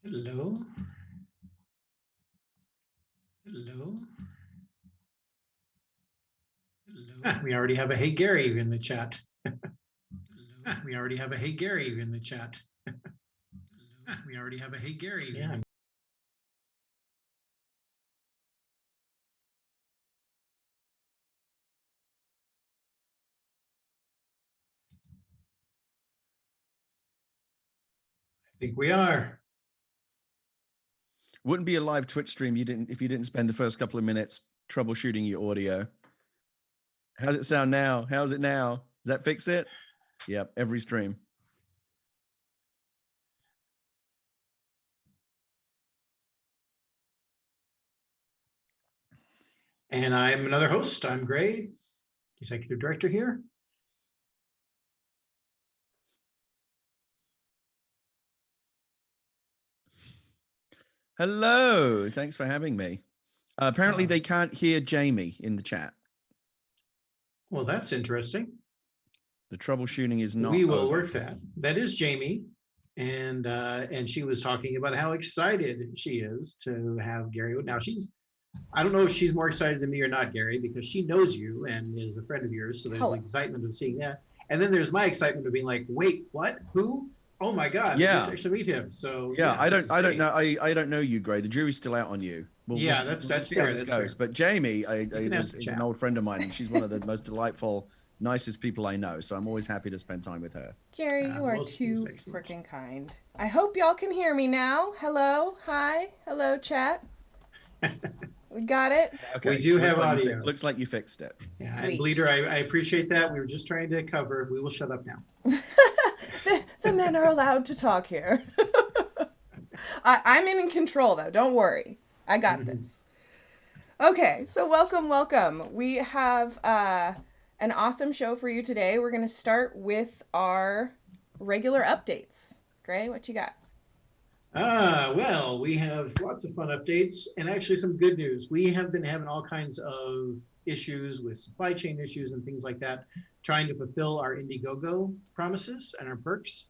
Hello. Hello. Hello. We already have a Hey Gary in the chat. We already have a Hey Gary in the chat. We already have a Hey Gary. Yeah. I think we are. Wouldn't be a live Twitch stream if you didn't spend the first couple of minutes troubleshooting your audio. How's it sound now? How's it now? Does that fix it? Yep, every stream. And I'm another host. I'm Gray, executive director here. Hello, thanks for having me. Apparently they can't hear Jamie in the chat. Well, that's interesting. The troubleshooting is not We will over. work that. That is Jamie. And she was talking about how excited she is to have Gary. Now I don't know if she's more excited than me or not, Gary, because she knows you and is a friend of yours. So there's the excitement of seeing that. And then there's my excitement of being like, wait, what? Who? Oh my God! Yeah, I get to actually meet him. So yeah, I don't know you, Gray. The jury's still out on you. Yeah, that's fair. That's fair. But Jamie is an old friend of mine, and she's one of the most delightful, nicest people I know. So I'm always happy to spend time with her. Gary, you are too freaking kind. I hope y'all can hear me now. Hello, hi, hello, chat. We got it. Okay, we do have audio. Looks like you fixed it. Yeah, and Bleeder, I appreciate that. We were just trying to cover. We will shut up now. The men are allowed to talk here. I'm in control, though. Don't worry. I got this. Okay, so welcome. We have an awesome show for you today. We're going to start with our regular updates. Gray, what you got? Well, we have lots of fun updates and actually some good news. We have been having all kinds of issues with supply chain issues and things like that, trying to fulfill our Indiegogo promises and our perks.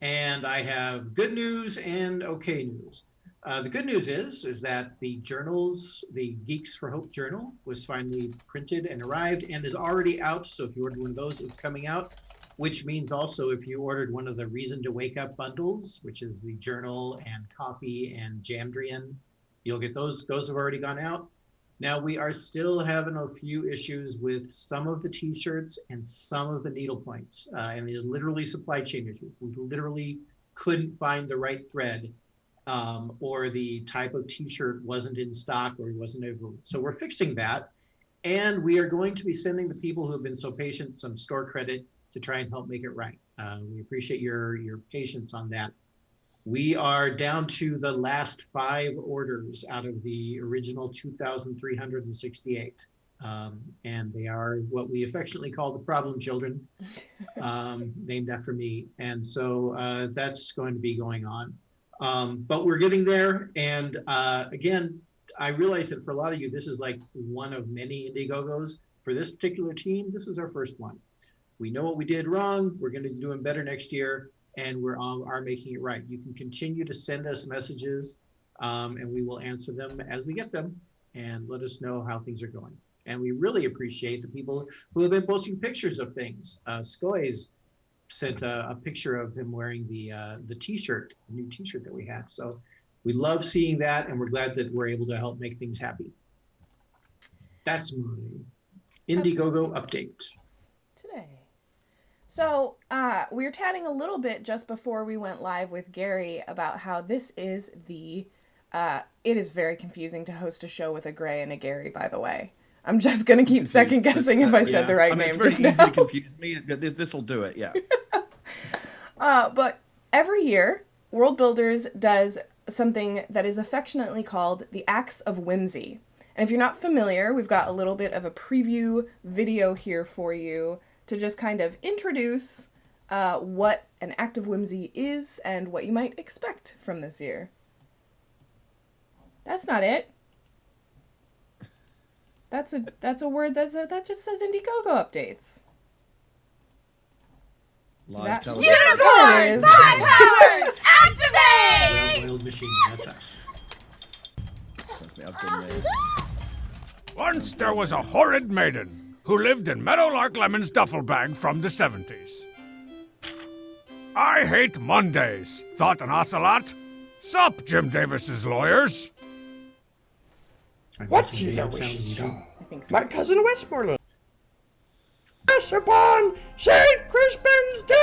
And I have good news and okay news. The good news is that the journals, the Geeks for Hope journal, was finally printed and arrived and is already out. So if you ordered one of those, it's coming out. Which means also if you ordered one of the Reason to Wake Up bundles, which is the journal and coffee and Jamdrian, you'll get those. Those have already gone out. Now we are still having a few issues with some of the t-shirts and some of the needle points. And it is literally supply chain issues. We literally couldn't find the right thread or the type of t-shirt wasn't in stock or wasn't available. So we're fixing that. And we are going to be sending the people who have been so patient some store credit to try and help make it right. We appreciate your patience on that. We are down to the last 5 orders out of the original 2,368. And they are what we affectionately call the problem children, named after me. And so that's going to be going on. But we're getting there. And again, I realize that for a lot of you, this is like one of many Indiegogos. For this particular team, this is our first one. We know what we did wrong. We're going to be doing better next year, and we're are making it right. You can continue to send us messages, and we will answer them as we get them, and let us know how things are going. And we really appreciate the people who have been posting pictures of things. Skoy's sent a picture of him wearing the T-shirt, the new T-shirt that we had. So we love seeing that, and we're glad that we're able to help make things happy. That's my Indiegogo update today. So we were chatting a little bit just before we went live with Gary about how this is it is very confusing to host a show with a Gray and a Gary, by the way. I'm just going to keep second guessing if I said the right name. It's very easy to confuse me. This will do it, yeah. But every year, Worldbuilders does something that is affectionately called the Acts of Whimsy. And if you're not familiar, we've got a little bit of a preview video here for you to just kind of introduce what an act of whimsy is and what you might expect from this year. That's not it. That's a word that just says Indiegogo updates. Live television. Unicorns! 5 hours! activate! Well-oiled machine. That's us. Trust me, I've been there. Once there was a horrid maiden who lived in Meadowlark Lemon's duffel bag from the 70s. I hate Mondays, thought an ocelot. Sup, Jim Davis's lawyers? What he that wishes so? I think so. My cousin Westmoreland. Yes, upon St. Crispin's Day!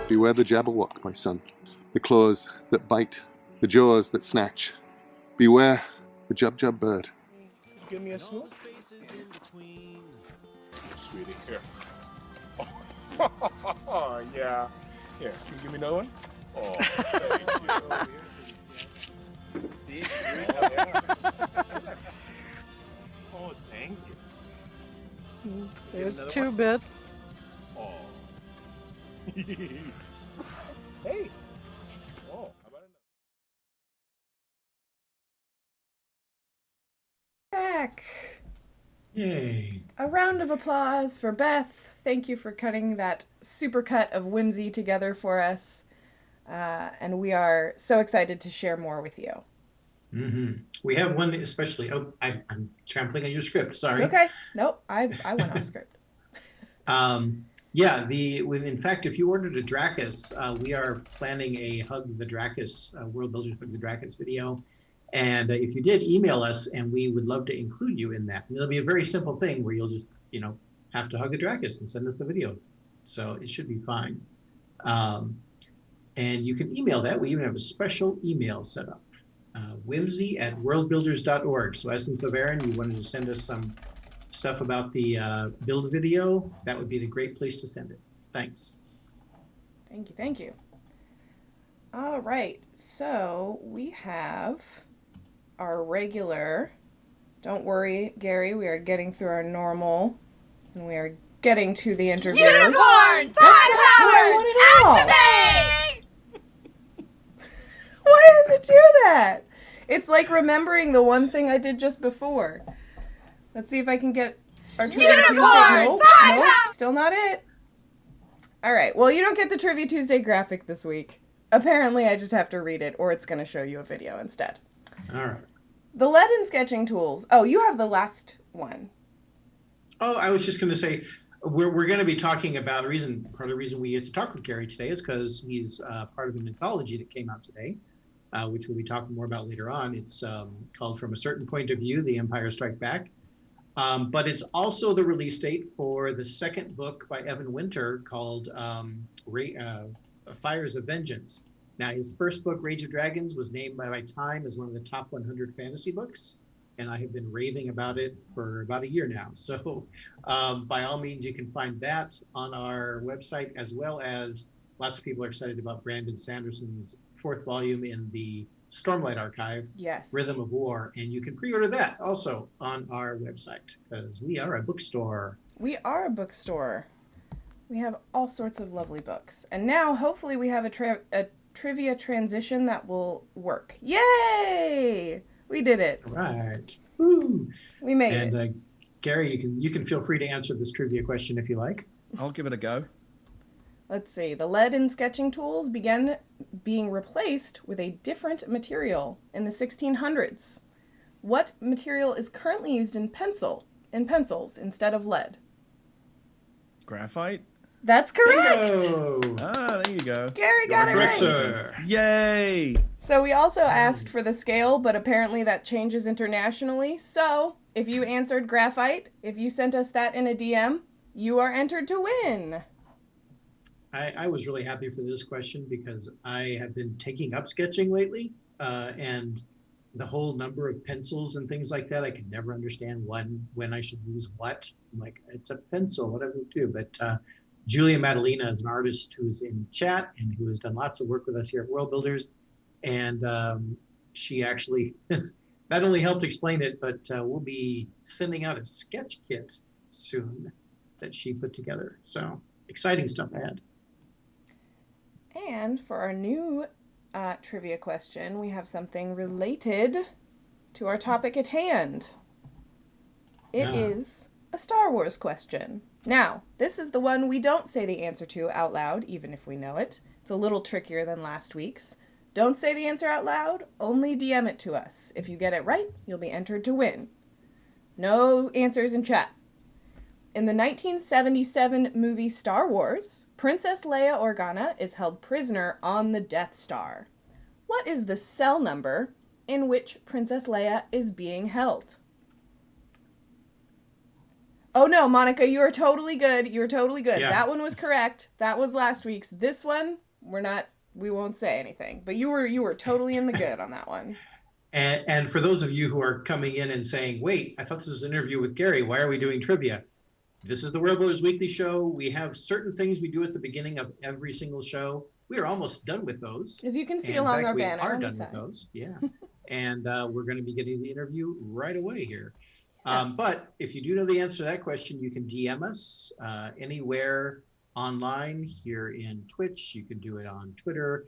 Beware the Jabberwock, my son. The claws that bite, the jaws that snatch. Beware the Jub bird. Give me a smoke. Sweetie, here. Oh, yeah. Here, can you give me another one? Oh, thank you. Oh, thank you. There's 2 bits. Oh. Hey. Oh, how about Back. Yay. A round of applause for Beth. Thank you for cutting that supercut of whimsy together for us. And we are so excited to share more with you. Mm-hmm. We have one especially. Oh, I'm trampling on your script. Sorry. Okay. Nope. I went off script. Yeah. In fact, if you ordered a Dracus, we are planning a Hug the Dracus, Worldbuilders Hug the Dracus video. And if you did, email us, and we would love to include you in that. And it'll be a very simple thing where you'll just, have to hug the Dracus and send us the video. So it should be fine. And you can email that. We even have a special email set up, whimsy@worldbuilders.org. So as in Aaron, you wanted to send us some stuff about the build video, that would be the great place to send it. Thanks. Thank you. Thank you. All right. So we have our regular. Don't worry, Gary. We are getting through our normal, and we are getting to the interview. Unicorn! 5 powers! Activate! Why does it do that? It's like remembering the one thing I did just before. Let's see if I can get our Trivia Tuesday. Nope, still not it. All right. Well, you don't get the Trivia Tuesday graphic this week. Apparently, I just have to read it, or it's going to show you a video instead. All right. The lead and sketching tools. Oh, you have the last one. Oh, I was just going to say, we're going to be talking about part of the reason we get to talk with Gary today is because he's part of an anthology that came out today, which we'll be talking more about later on. It's called From a Certain Point of View, The Empire Strike Back. But it's also the release date for the second book by Evan Winter called Fires of Vengeance. Now, his first book, Rage of Dragons, was named by Time as one of the top 100 fantasy books, and I have been raving about it for about a year now. So by all means, you can find that on our website, as well as lots of people are excited about Brandon Sanderson's 4th volume in the Stormlight Archive, Yes. Rhythm of War, and you can pre-order that also on our website, because we are a bookstore. We are a bookstore. We have all sorts of lovely books. And now, hopefully, we have a trivia transition that will work. Yay! We did it. All right. Woo. We made it. And Gary, you can feel free to answer this trivia question if you like. I'll give it a go. Let's see. The lead in sketching tools began being replaced with a different material in the 1600s. What material is currently used in pencils instead of lead? Graphite? That's correct. Bingo. Ah, there you go. Gary got it Correct, right. sir. Yay! So we also asked for the scale, but apparently that changes internationally. So if you answered graphite, if you sent us that in a DM, you are entered to win. I was really happy for this question because I have been taking up sketching lately, and the whole number of pencils and things like that, I could never understand when I should use what. I'm like, it's a pencil, what do I do? But Julia Madalena is an artist who's in chat and who has done lots of work with us here at Worldbuilders. And she actually has not only helped explain it, but we'll be sending out a sketch kit soon that she put together. So exciting stuff ahead. And for our new trivia question, we have something related to our topic at hand. It Yeah. is a Star Wars question. Now, this is the one we don't say the answer to out loud, even if we know it. It's a little trickier than last week's. Don't say the answer out loud, only DM it to us. If you get it right, you'll be entered to win. No answers in chat. In the 1977 movie Star Wars, Princess Leia Organa is held prisoner on the Death Star. What is the cell number in which Princess Leia is being held? Oh no, Monica, you are totally good. You're totally good. Yeah. That one was correct. That was last week's. This one, we won't say anything. But you were totally in the good on that one. And for those of you who are coming in and saying, wait, I thought this was an interview with Gary. Why are we doing trivia? This is the Worldbuilders Weekly Show. We have certain things we do at the beginning of every single show. We are almost done with those. As you can see And in along fact, our we banner are on the done with side. those. Yeah. And we're going to be getting the interview right away here. But if you do know the answer to that question, you can DM us anywhere online here in Twitch. You can do it on Twitter,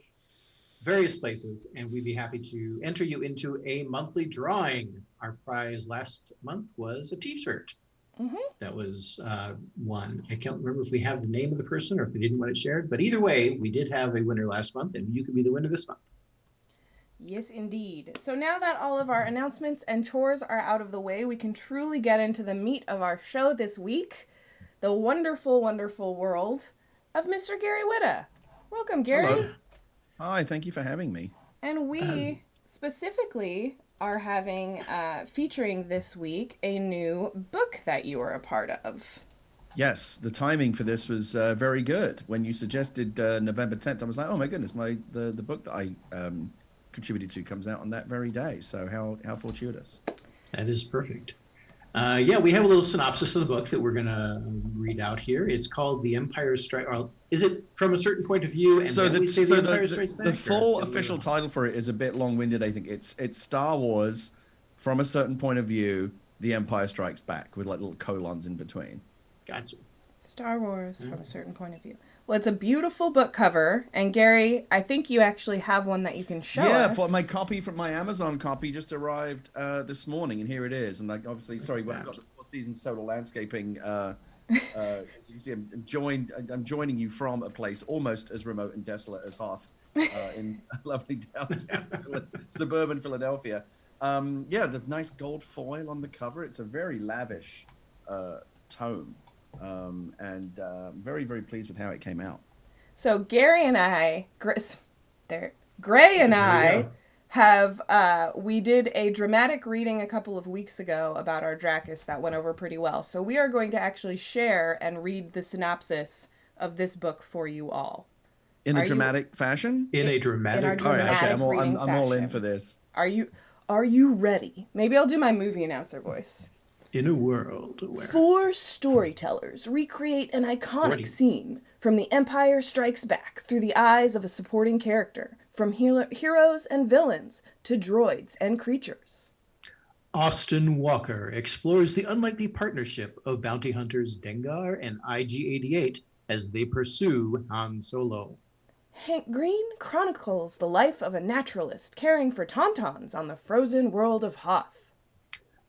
various places, and we'd be happy to enter you into a monthly drawing. Our prize last month was a t-shirt. That was won. I can't remember if we have the name of the person or if we didn't want it shared, but either way, we did have a winner last month, and you could be the winner this month. Yes, indeed. So now that all of our announcements and chores are out of the way, we can truly get into the meat of our show this week, the wonderful, wonderful world of Mr. Gary Whitta. Welcome, Gary. Hello. Hi, thank you for having me. And we specifically are having, featuring this week, a new book that you are a part of. Yes, the timing for this was very good. When you suggested November 10th, I was like, oh my goodness, the book that I contributed to comes out on that very day. So how fortuitous. That is perfect. Yeah, we have a little synopsis of the book that we're going to read out here. It's called The Empire Strikes. Is it from a certain point of view? And So then we say The Empire Strikes the Back, or full is it- official title for it is a bit long-winded. I think it's Star Wars from a certain point of view, The Empire Strikes Back, with like little colons in between. Gotcha. Star Wars from a certain point of view. Well, it's a beautiful book cover, and Gary, I think you actually have one that you can show us. Yeah, my copy from my Amazon copy just arrived this morning, and here it is. And like, obviously, sorry, I've got the 4 Seasons Total Landscaping. As you can see, I'm joining you from a place almost as remote and desolate as Hoth in lovely downtown suburban Philadelphia. Yeah, the nice gold foil on the cover. It's a very lavish tome. And very, very pleased with how it came out. So Gary and I, Gray and I have, we did a dramatic reading a couple of weeks ago about our Dracus that went over pretty well. So we are going to actually share and read the synopsis of this book for you all. In a dramatic fashion? In a dramatic. our All right, okay, dramatic I'm all in reading for this. Are you ready? Maybe I'll do my movie announcer voice. In a world where 4 storytellers recreate an iconic scene from The Empire Strikes Back through the eyes of a supporting character, from heroes and villains to droids and creatures. Austin Walker explores the unlikely partnership of bounty hunters Dengar and IG-88 as they pursue Han Solo. Hank Green chronicles the life of a naturalist caring for tauntauns on the frozen world of Hoth.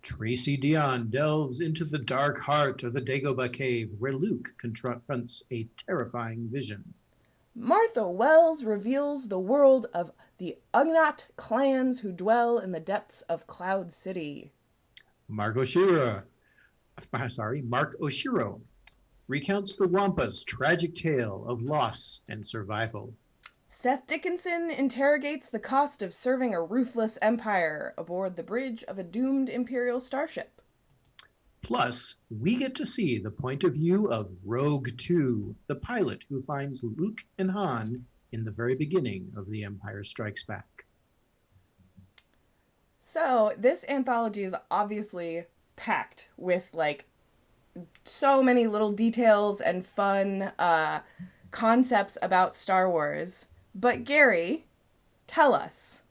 Tracy Dion delves into the dark heart of the Dagobah cave where Luke confronts a terrifying vision. Martha Wells reveals the world of the Ugnaught clans who dwell in the depths of Cloud City. Mark Oshiro recounts the Wampa's tragic tale of loss and survival. Seth Dickinson interrogates the cost of serving a ruthless empire aboard the bridge of a doomed Imperial starship. Plus, we get to see the point of view of Rogue 2, the pilot who finds Luke and Han in the very beginning of The Empire Strikes Back. So, this anthology is obviously packed with, like, so many little details and fun concepts about Star Wars. But Gary, tell us,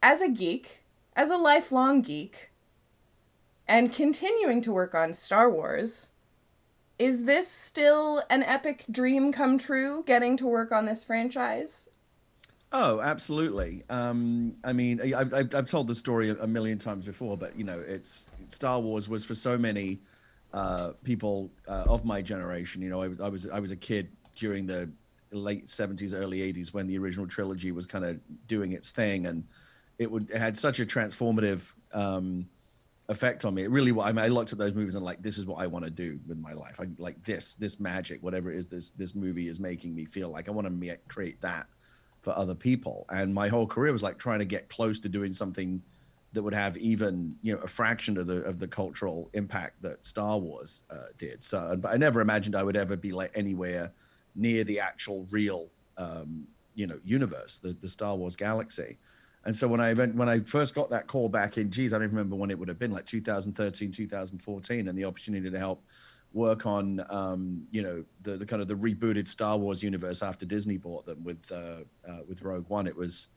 as a geek, as a lifelong geek, and continuing to work on Star Wars, is this still an epic dream come true, getting to work on this franchise? Oh, absolutely. I mean, I've told the story a million times before, but you know, it's Star Wars was for so many people of my generation. You know, I was a kid during the late '70s, early '80s when the original trilogy was kind of doing its thing, and it had such a transformative effect on me. It really, I mean, I looked at those movies and like, this is what I want to do with my life. I like this magic, whatever it is, this movie is making me feel like. I want to create that for other people. And my whole career was like trying to get close to doing something that would have even, you know, a fraction of the cultural impact that Star Wars did. So, but I never imagined I would ever be like anywhere near the actual real, you know, universe, the Star Wars galaxy. And so when I first got that call back in, geez, I don't even remember when it would have been, like 2013, 2014, and the opportunity to help work on, you know, the kind of the rebooted Star Wars universe after Disney bought them with Rogue One. It was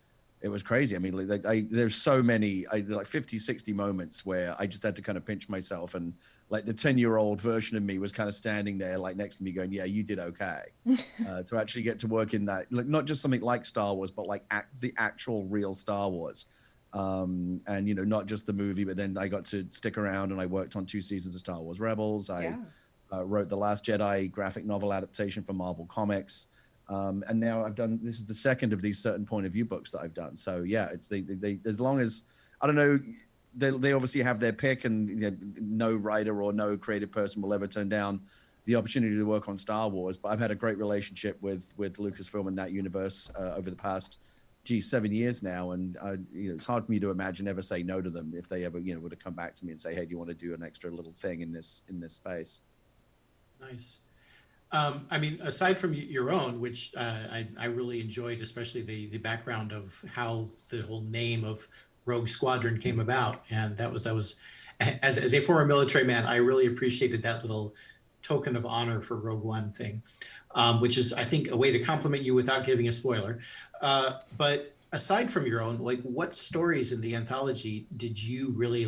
crazy. I mean, there's so many, like 50, 60 moments where I just had to kind of pinch myself, and like the 10-year-old version of me was kind of standing there like next to me going, yeah, you did okay. To actually get to work in that, like, not just something like Star Wars, but like the actual real Star Wars. And, you know, not just the movie, but then I got to stick around and I worked on 2 seasons of Star Wars Rebels. I wrote The Last Jedi graphic novel adaptation for Marvel Comics. And now this is the second of these certain point of view books that I've done. So yeah, it's they as long as, I don't know, they obviously have their pick, and you know, no writer or no creative person will ever turn down the opportunity to work on Star Wars. But I've had a great relationship with Lucasfilm and that universe over the past 7 years now, and you know, it's hard for me to imagine ever say no to them if they ever, you know, would have come back to me and say, hey, do you want to do an extra little thing in this space? Nice. I mean, aside from your own, which I really enjoyed, especially the background of how the whole name of Rogue Squadron came about, and that was as a former military man, I really appreciated that little token of honor for Rogue One thing, which is, I think, a way to compliment you without giving a spoiler. But aside from your own, like, what stories in the anthology did you really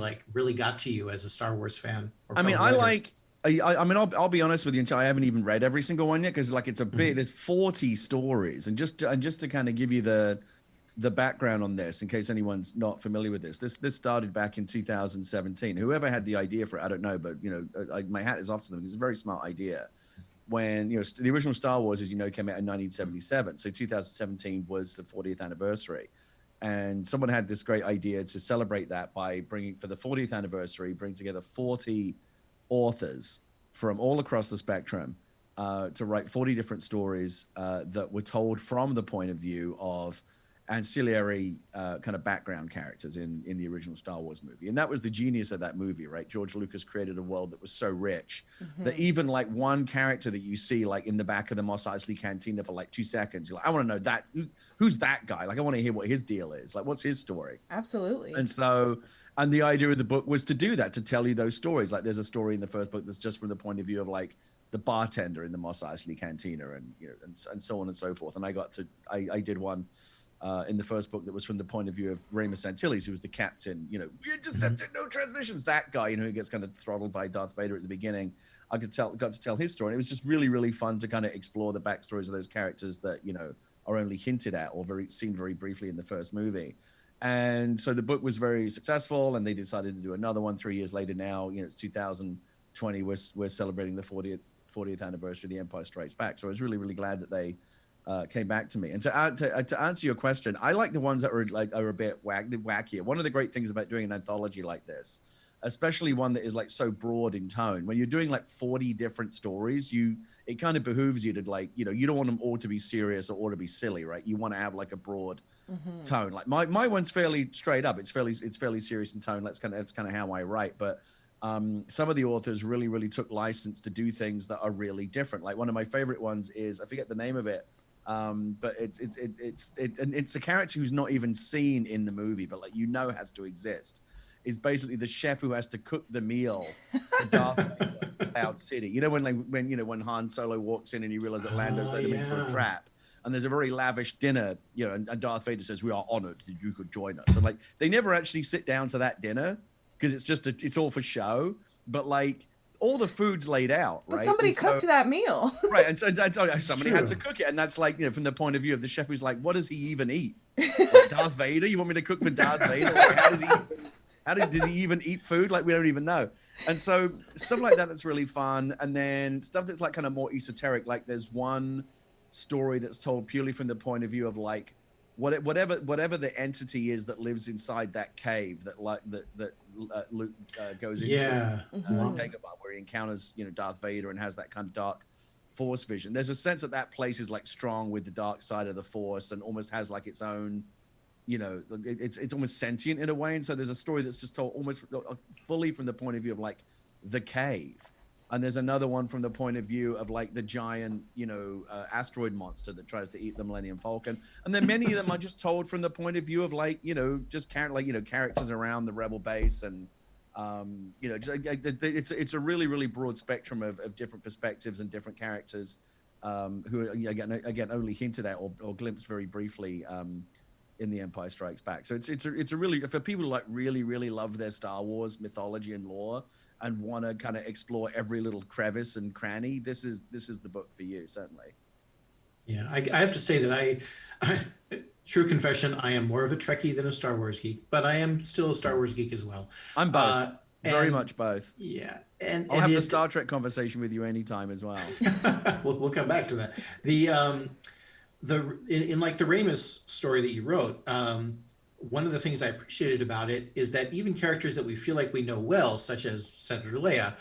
got to you as a Star Wars fan? I mean, I mean, I'll be honest with you, I haven't even read every single one yet, because like it's a bit, there's 40 stories, and just to kind of give you the background on this, in case anyone's not familiar with this started back in 2017. Whoever had the idea for it, I don't know, but you know, my hat is off to them, because it's a very smart idea. When, you know, the original Star Wars, as you know, came out in 1977, so 2017 was the 40th anniversary. And someone had this great idea to celebrate that by bringing, for the 40th anniversary, bring together 40 authors from all across the spectrum to write 40 different stories that were told from the point of view of ancillary kind of background characters in the original Star Wars movie. And that was the genius of that movie, right? George Lucas created a world that was so rich that even like one character that you see like in the back of the Mos Eisley Cantina for like 2 seconds, you're like, I want to know that, who's that guy? Like, I want to hear what his deal is. Like, what's his story? Absolutely. And so, and the idea of the book was to do that, to tell you those stories. Like, there's a story in the first book that's just from the point of view of like the bartender in the Mos Eisley Cantina, and you know, and so on and so forth. And I did one in the first book that was from the point of view of Ramus Antilles, who was the captain. You know, we intercepted no transmissions. That guy, you know, who gets kind of throttled by Darth Vader at the beginning. I got to tell his story. And it was just really, really fun to kind of explore the backstories of those characters that, you know, are only hinted at or seen very briefly in the first movie. And so the book was very successful, and they decided to do another one 3 years later. Now, you know, it's 2020. We're celebrating the 40th anniversary of The Empire Strikes Back. So I was really, really glad that they came back to me. And to answer your question, I like the ones that are a bit wackier. One of the great things about doing an anthology like this, especially one that is like so broad in tone, when you're doing like 40 different stories, it kind of behooves you to, like, you know, you don't want them all to be serious or all to be silly, right? You want to have like a broad tone. Like my one's fairly straight up. It's fairly serious in tone. That's kind of how I write. But some of the authors really, really took license to do things that are really different. Like one of my favorite ones is, I forget the name of it, but it's a character who's not even seen in the movie, but like, you know, has to exist. Is basically the chef who has to cook the meal for Darth Vader in Cloud City. You know, when Han Solo walks in and he realizes that Lando's led him into a trap, and there's a very lavish dinner, you know, and Darth Vader says, "We are honored that you could join us." And like, they never actually sit down to that dinner, because it's all for show. But like, all the food's laid out, right? But somebody And so- cooked that meal. Right, and so somebody had to true. cook it, and that's like, from the point of view of the chef who's like, what does he even eat? Like Darth Vader? You want me to cook for Darth Vader? Like, does he even eat food? Like, we don't even know. And so stuff like that's really fun. And then stuff that's like kind of more esoteric. Like there's one story that's told purely from the point of view of like whatever the entity is that lives inside that cave that Luke goes into. Yeah. Dagobah, where he encounters Darth Vader and has that kind of dark Force vision. There's a sense that place is like strong with the dark side of the Force and almost has like its own, it's almost sentient in a way. And so there's a story that's just told almost fully from the point of view of like the cave. And there's another one from the point of view of like the giant, asteroid monster that tries to eat the Millennium Falcon. And then many of them are just told from the point of view of like, just characters around the Rebel base. And, it's a really, really broad spectrum of different perspectives and different characters who are, again, only hinted at or glimpsed very briefly in The Empire Strikes Back. So it's a really, for people who like really, really love their Star Wars mythology and lore, and want to kind of explore every little crevice and cranny, this is the book for you, certainly. Yeah, I have to say that I true confession, I am more of a Trekkie than a Star Wars geek, but I am still a Star Wars geek as well. I'm both, very much both. Yeah, and I'll have the Star Trek conversation with you anytime as well. we'll come back to that. In like the Ramus story that you wrote, one of the things I appreciated about it is that even characters that we feel like we know well, such as Senator Leia,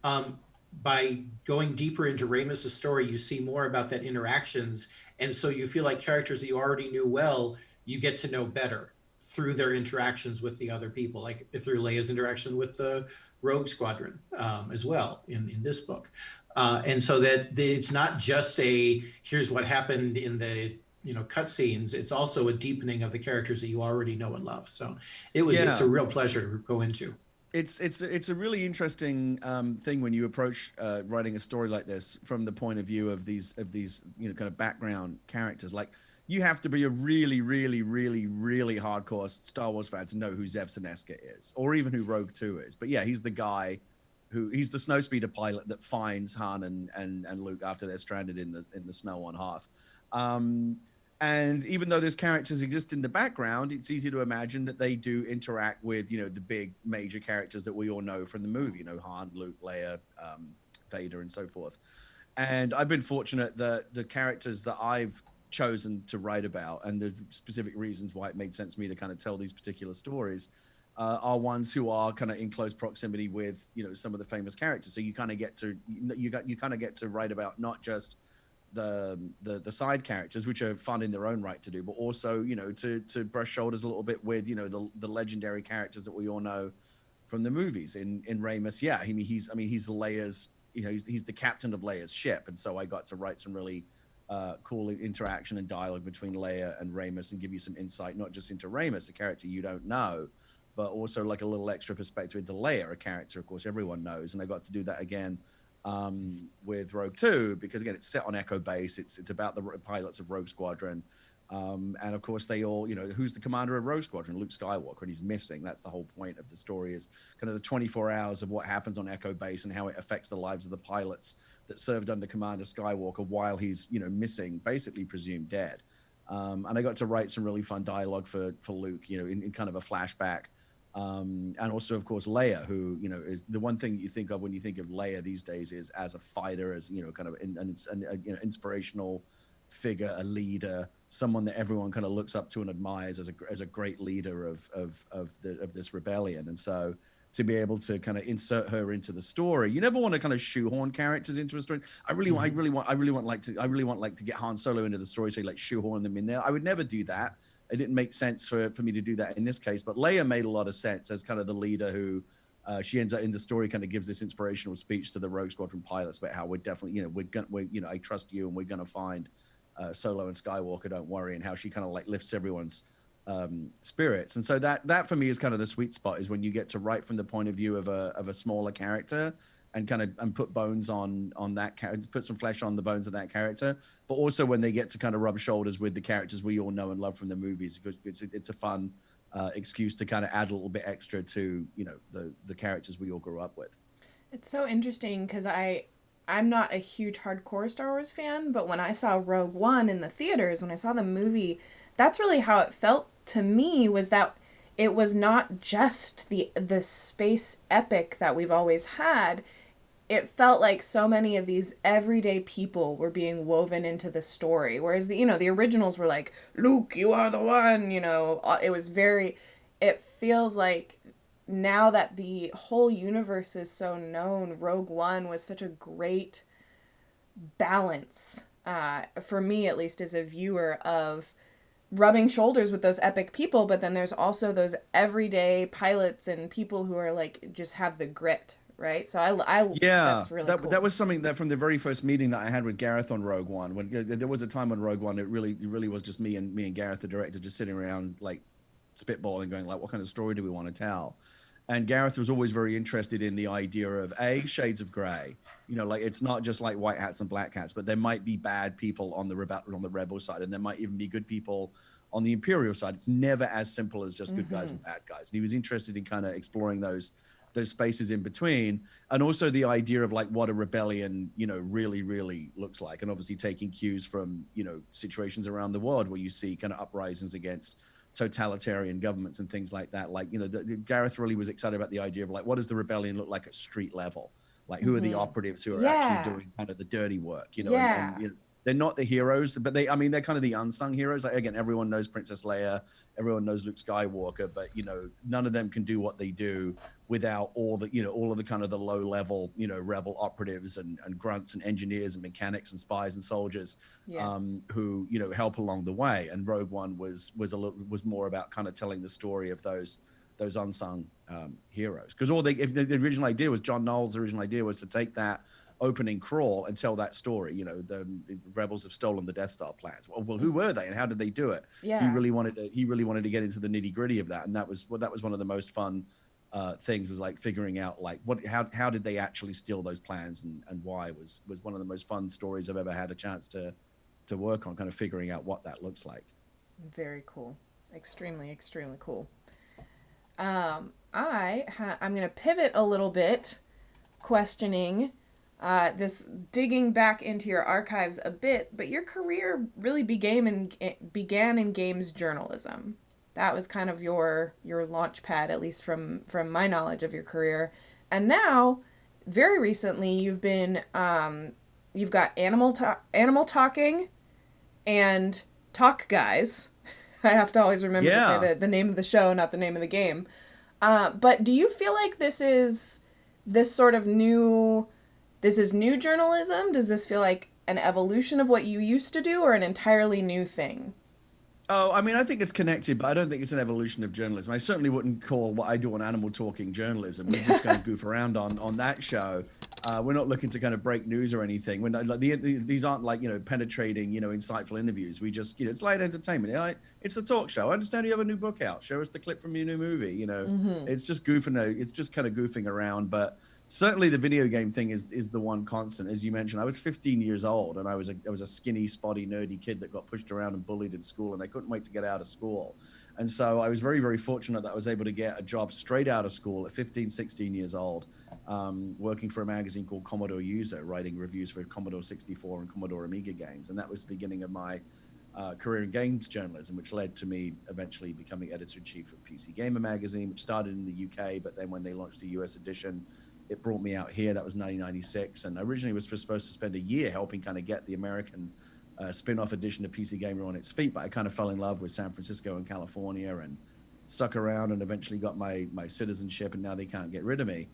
by going deeper into Ramus's story, you see more about that interactions. And so you feel like characters that you already knew well, you get to know better through their interactions with the other people, like through Leia's interaction with the Rogue Squadron as well in this book. And so that it's not just here's what happened in the cutscenes. It's also a deepening of the characters that you already know and love. So it's a real pleasure to go into. It's a really interesting thing when you approach writing a story like this from the point of view of these kind of background characters. Like you have to be a really, really, really, really hardcore Star Wars fan to know who Zev Seneska is, or even who Rogue 2 is. But yeah, he's the guy he's the snowspeeder pilot that finds Han and Luke after they're stranded in the snow on Hoth. And even though those characters exist in the background, it's easy to imagine that they do interact with, the big major characters that we all know from the movie, Han, Luke, Leia, Vader, and so forth. And I've been fortunate that the characters that I've chosen to write about and the specific reasons why it made sense to me to kind of tell these particular stories are ones who are kind of in close proximity with, some of the famous characters. So you kind of get to write about not just the side characters, which are fun in their own right to do, but also to brush shoulders a little bit with the legendary characters that we all know from the movies. In Ramus, yeah, he's Leia's, he's the captain of Leia's ship, and so I got to write some really cool interaction and dialogue between Leia and Ramus and give you some insight not just into Ramus, a character you don't know, but also like a little extra perspective into Leia, a character of course everyone knows. And I got to do that again with Rogue 2, because again, it's set on Echo Base. It's about the pilots of Rogue Squadron. And of course they all, who's the commander of Rogue Squadron? Luke Skywalker, and he's missing. That's the whole point of the story, is kind of the 24 hours of what happens on Echo Base and how it affects the lives of the pilots that served under Commander Skywalker while he's, basically presumed dead. And I got to write some really fun dialogue for Luke, in kind of a flashback. And also, of course, Leia, who, is the one thing that you think of when you think of Leia these days is as a fighter, as, kind of an inspirational figure, a leader, someone that everyone kind of looks up to and admires as a great leader of this rebellion. And so to be able to kind of insert her into the story, you never want to kind of shoehorn characters into a story. I really want to get Han Solo into the story, so like shoehorn them in there. I would never do that. It didn't make sense for me to do that in this case, but Leia made a lot of sense as kind of the leader who she ends up in the story, kind of gives this inspirational speech to the Rogue Squadron pilots about how we're definitely, I trust you and we're going to find Solo and Skywalker, don't worry, and how she kind of like lifts everyone's spirits. And so that for me is kind of the sweet spot, is when you get to write from the point of view of a smaller character and kind of put bones on that character, put some flesh on the bones of that character, but also when they get to kind of rub shoulders with the characters we all know and love from the movies, because it's a fun excuse to kind of add a little bit extra to the characters we all grew up with. It's so interesting because I'm not a huge hardcore Star Wars fan, but when I saw Rogue One in the theaters, when I saw the movie, that's really how it felt to me, was that it was not just the space epic that we've always had. It felt like so many of these everyday people were being woven into the story, whereas the originals were like, Luke, you are the one, it was very, it feels like now that the whole universe is so known, Rogue One was such a great balance, for me at least as a viewer, of rubbing shoulders with those epic people, but then there's also those everyday pilots and people who are like just have the grit, right? So I Yeah, that's really that cool. that was something that from the very first meeting that I had with Gareth on Rogue One, when there was a time on Rogue One, it really was just me and Gareth, the director, just sitting around like spitballing, going like, what kind of story do we want to tell? And Gareth was always very interested in the idea of shades of gray. Like it's not just like white hats and black hats, but there might be bad people on the rebel side, and there might even be good people on the Imperial side. It's never as simple as just good guys and bad guys. And he was interested in kind of exploring those spaces in between, and also the idea of like what a rebellion really really looks like, and obviously taking cues from situations around the world where you see kind of uprisings against totalitarian governments and things like that. Like Gareth really was excited about the idea of like, what does the rebellion look like at street level? Like who are the operatives who are actually doing kind of the dirty work, Yeah. and they're not the heroes, but they're kind of the unsung heroes. Like again, everyone knows Princess Leia, everyone knows Luke Skywalker, but none of them can do what they do without all of the kind of the low level, rebel operatives and grunts and engineers and mechanics and spies and soldiers, who help along the way. And Rogue One was more about kind of telling the story of those unsung heroes, because if the original idea was, John Knoll's original idea was to take that opening crawl and tell that story. The rebels have stolen the Death Star plans. Well, who were they and how did they do it? Yeah. He really wanted to get into the nitty gritty of that, and that was one of the most fun things, was like figuring out like how did they actually steal those plans, and why was one of the most fun stories I've ever had a chance to work on, kind of figuring out what that looks like. Very cool. Extremely, extremely cool. I'm going to pivot a little bit, questioning digging back into your archives a bit, but your career really began in games journalism. That was kind of your launch pad, at least from my knowledge of your career. And now, very recently, you've got Animal Talking and Talk Guys. I have to always remember to say the name of the show, not the name of the game. But do you feel like this is new journalism? Does this feel like an evolution of what you used to do, or an entirely new thing? Oh, I mean, I think it's connected, but I don't think it's an evolution of journalism. I certainly wouldn't call what I do on Animal Talking journalism. We're just going to goof around on that show. We're not looking to kind of break news or anything. We're not, like, these aren't like, penetrating, insightful interviews. We just, it's light entertainment. It's a talk show. I understand you have a new book out. Show us the clip from your new movie. It's just it's just kind of goofing around. But certainly the video game thing is the one constant. As you mentioned, I was 15 years old, and I was a skinny, spotty, nerdy kid that got pushed around and bullied in school, and I couldn't wait to get out of school. And so I was very, very fortunate that I was able to get a job straight out of school at 15, 16 years old, working for a magazine called Commodore User, writing reviews for Commodore 64 and Commodore Amiga games. And that was the beginning of my career in games journalism, which led to me eventually becoming editor-in-chief of PC Gamer magazine, which started in the UK, but then when they launched the US edition, it brought me out here. That was 1996, and I originally was supposed to spend a year helping kind of get the American spin-off edition of PC Gamer on its feet, but I kind of fell in love with San Francisco and California and stuck around and eventually got my citizenship, and now they can't get rid of me.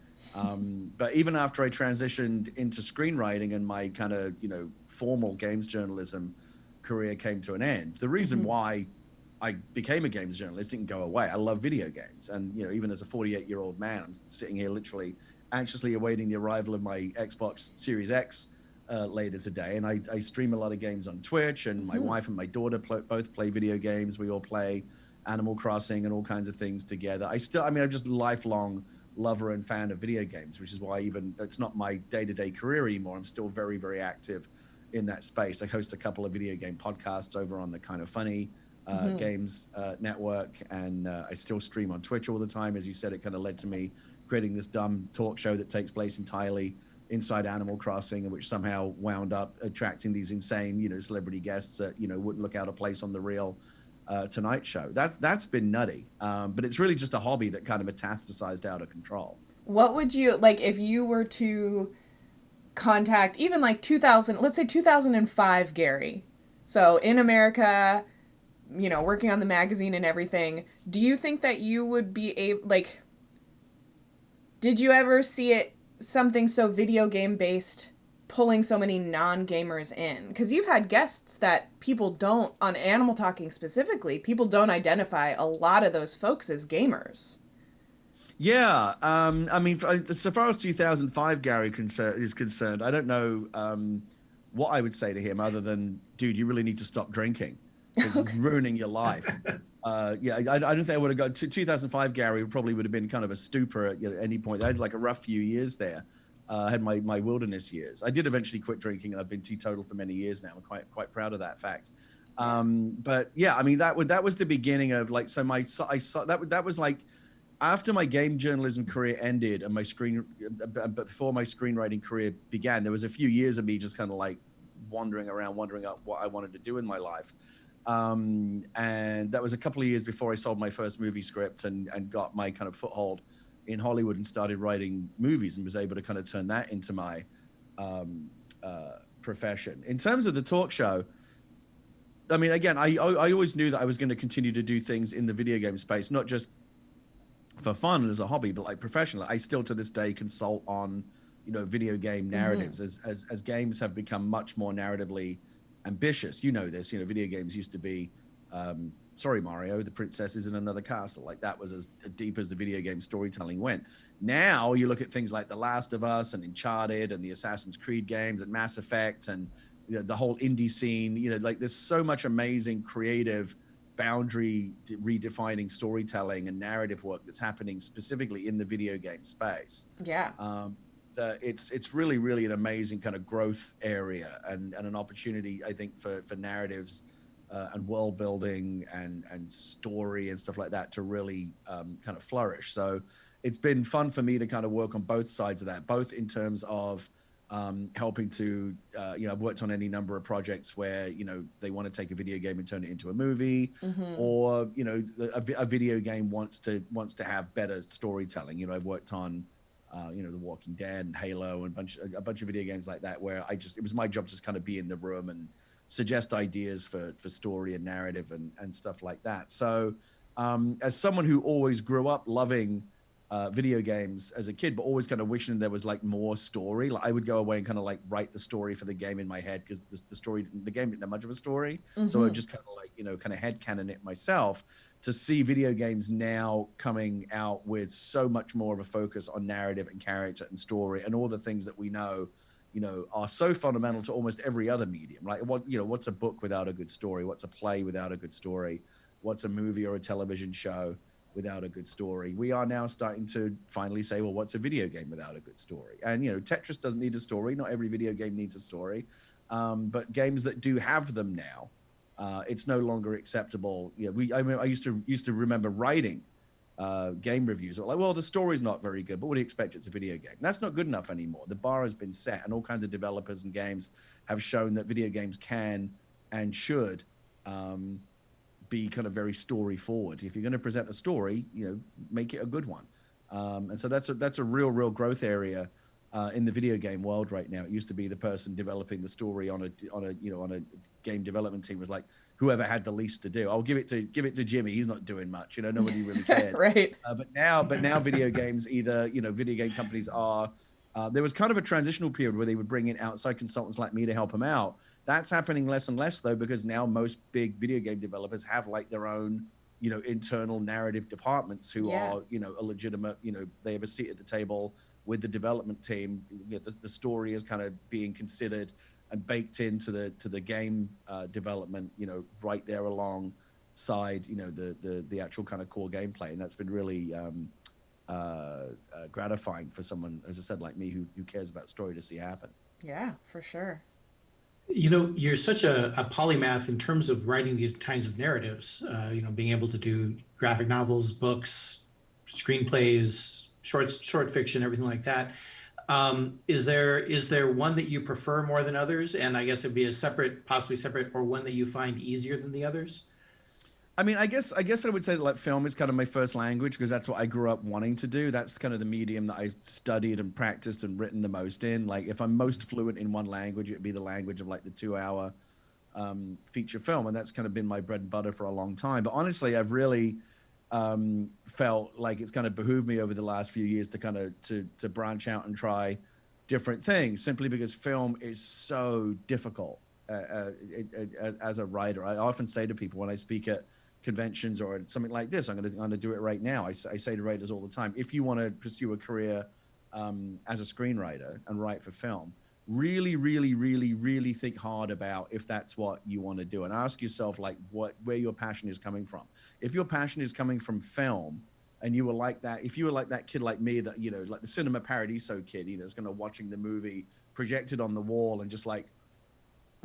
But even after I transitioned into screenwriting and my kind of, formal games journalism career came to an end, the reason why I became a games journalist didn't go away. I love video games. And, even as a 48-year-old man, I'm sitting here literally anxiously awaiting the arrival of my Xbox Series X later today. And I stream a lot of games on Twitch, and my wife and my daughter both play video games. We all play Animal Crossing and all kinds of things together. I'm just a lifelong lover and fan of video games, which is why even it's not my day-to-day career anymore. I'm still very, very active in that space. I host a couple of video game podcasts over on the Kind of Funny Games network, and I still stream on Twitch all the time. As you said, it kind of led to me creating this dumb talk show that takes place entirely inside Animal Crossing, and which somehow wound up attracting these insane, celebrity guests that, wouldn't look out of place on the real Tonight Show. That's been nutty. But it's really just a hobby that kind of metastasized out of control. What would you, like, if you were to contact even like 2000, let's say 2005 Gary, so in America, working on the magazine and everything, do you think that you would be able, like, did you ever see it something so video game based pulling so many non-gamers in? Because you've had guests that people don't, on Animal Talking specifically, people don't identify a lot of those folks as gamers. Yeah, I mean, so far as 2005 Gary is concerned, I don't know what I would say to him other than, dude, you really need to stop drinking. It's ruining your life. Yeah, I don't think I would have got to 2005 Gary. Probably would have been kind of a stupor at any point. I had like a rough few years there. I had my wilderness years. I did eventually quit drinking, and I've been teetotal for many years now. I'm quite proud of that fact. But yeah, I mean that was the beginning of like, so I saw that was like after my game journalism career ended and before my screenwriting career began. There was a few years of me just kind of like wandering up what I wanted to do in my life. And that was a couple of years before I sold my first movie script and got my kind of foothold in Hollywood and started writing movies and was able to kind of turn that into my profession. In terms of the talk show, I mean, again, I always knew that I was going to continue to do things in the video game space, not just for fun and as a hobby, but like professionally. I still to this day consult on, video game narratives as games have become much more narratively ambitious. This, video games used to be, sorry, Mario, the princess is in another castle. Like that was as deep as the video game storytelling went. Now you look at things like The Last of Us and Uncharted and the Assassin's Creed games and Mass Effect and the whole indie scene, like there's so much amazing creative boundary redefining storytelling and narrative work that's happening specifically in the video game space. Yeah. It's really, really an amazing kind of growth area and an opportunity, I think, for narratives and world building and story and stuff like that to really kind of flourish. So it's been fun for me to kind of work on both sides of that, both in terms of helping to, I've worked on any number of projects where, they want to take a video game and turn it into a movie, or, a video game wants to have better storytelling. I've worked on, The Walking Dead and Halo and a bunch of video games like that, where it was my job to just kind of be in the room and suggest ideas for story and narrative and stuff like that. So as someone who always grew up loving video games as a kid, but always kind of wishing there was like more story. Like I would go away and kind of like write the story for the game in my head because the game didn't have much of a story. So I would just kind of like, kind of headcanon it myself. To see video games now coming out with so much more of a focus on narrative and character and story and all the things that we know, are so fundamental to almost every other medium. Like what's a book without a good story? What's a play without a good story? What's a movie or a television show without a good story? We are now starting to finally say, well, what's a video game without a good story? And, Tetris doesn't need a story. Not every video game needs a story. But games that do have them now, it's no longer acceptable. I used to remember writing game reviews. Like, well, the story's not very good, but what do you expect? It's a video game. That's not good enough anymore. The bar has been set, and all kinds of developers and games have shown that video games can and should be kind of very story forward. If you're going to present a story, make it a good one. And so that's a real growth area in the video game world right now. It used to be the person developing the story on a game development team was like whoever had the least to do. I'll give it to Jimmy. He's not doing much. Nobody really cared. Right. But now video games either video game companies are. There was kind of a transitional period where they would bring in outside consultants like me to help them out. That's happening less and less though, because now most big video game developers have like their own, internal narrative departments who are, a legitimate, they have a seat at the table with the development team. The story is kind of being considered and baked into the game development, right there alongside, the actual kind of core gameplay. And that's been really gratifying for someone, as I said, like me, who cares about story to see happen. Yeah, for sure. You're such a polymath in terms of writing these kinds of narratives, being able to do graphic novels, books, screenplays, short fiction, everything like that. Is there one that you prefer more than others? And I guess it'd be a separate, possibly separate, or one that you find easier than the others? I mean, I guess I would say that like film is kind of my first language because that's what I grew up wanting to do. That's kind of the medium that I studied and practiced and written the most in. Like if I'm most fluent in one language, it'd be the language of like the 2 hour feature film, and that's kind of been my bread and butter for a long time. But honestly, I've really felt like it's kind of behooved me over the last few years to kind of to branch out and try different things, simply because film is so difficult as a writer. I often say to people when I speak at conventions or something like this, I'm going to do it right now. I say to writers all the time, if you want to pursue a career as a screenwriter and write for film, really, really, really, really think hard about if that's what you want to do, and ask yourself like where your passion is coming from. If your passion is coming from film, and you were like that, if you were like that kid like me, that like the Cinema Paradiso kid, is kind of watching the movie projected on the wall and just like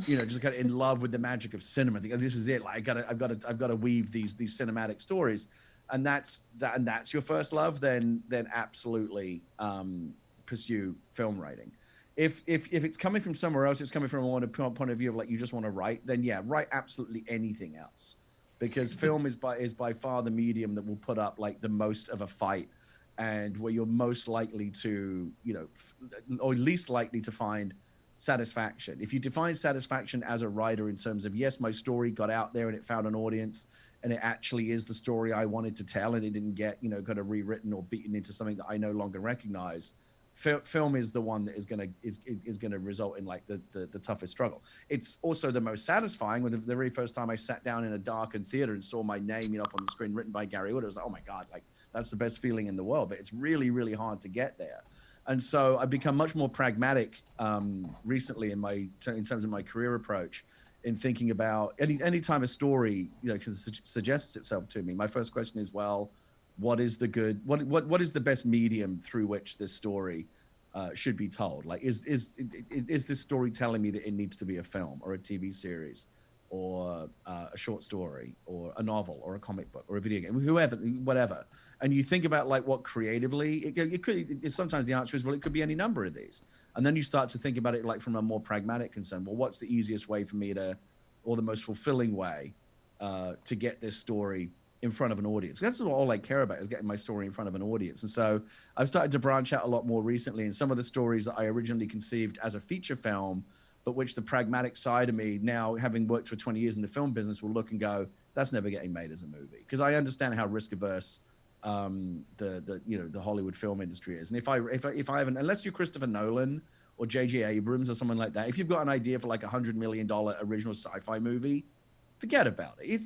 just kind of in love with the magic of cinema. Think, oh, this is it. Like I've got to weave these cinematic stories, and that's your first love. Then absolutely pursue film writing. If it's coming from somewhere else, it's coming from a point of view of like you just want to write. Then yeah, write absolutely anything else, because film is by far the medium that will put up like the most of a fight, and where you're most likely to or least likely to find satisfaction. If you define satisfaction as a writer in terms of, yes, my story got out there and it found an audience and it actually is the story I wanted to tell and it didn't get, kind of rewritten or beaten into something that I no longer recognize, film is the one that is going to result in like the toughest struggle. It's also the most satisfying. When the very first time I sat down in a darkened theater and saw my name, up on the screen written by Gary Whitta, I was like, oh my God, like that's the best feeling in the world. But it's really, really hard to get there. And so I've become much more pragmatic recently in terms of my career approach, in thinking about any time a story suggests itself to me. My first question is, well, what is the best medium through which this story should be told? Like, is this story telling me that it needs to be a film or a TV series or a short story or a novel or a comic book or a video game, whatever. And you think about like what creatively it could. Sometimes the answer is, well, it could be any number of these. And then you start to think about it like from a more pragmatic concern. Well, what's the easiest way for me or the most fulfilling way to get this story in front of an audience? That's all I care about, is getting my story in front of an audience. And so I've started to branch out a lot more recently. And some of the stories that I originally conceived as a feature film, but which the pragmatic side of me, now having worked for 20 years in the film business, will look and go, that's never getting made as a movie. Because I understand how risk averse the Hollywood film industry is. And if I haven't, unless you're Christopher Nolan or J.J. Abrams or someone like that, if you've got an idea for like $100 million original sci-fi movie, forget about it. It's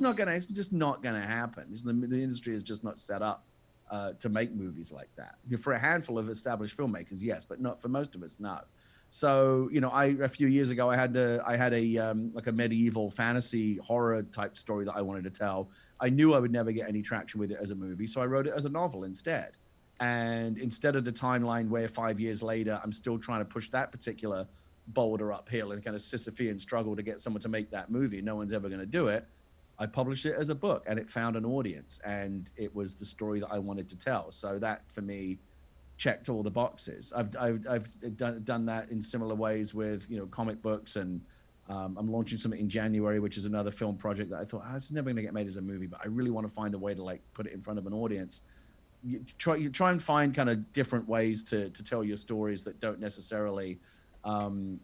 just not gonna happen. The industry is just not set up to make movies like that. For a handful of established filmmakers, yes, but not for most of us, no. So a few years ago, I had a like a medieval fantasy horror type story that I wanted to tell. I knew I would never get any traction with it as a movie, so I wrote it as a novel instead. And instead of the timeline where 5 years later I'm still trying to push that particular boulder uphill and kind of Sisyphean struggle to get someone to make that movie, no one's ever going to do it, I published it as a book, and it found an audience, and it was the story that I wanted to tell. So that for me checked all the boxes. I've done that in similar ways with comic books, and I'm launching something in January, which is another film project that I thought, it's never going to get made as a movie, but I really want to find a way to like put it in front of an audience. You try and find kind of different ways to tell your stories that don't necessarily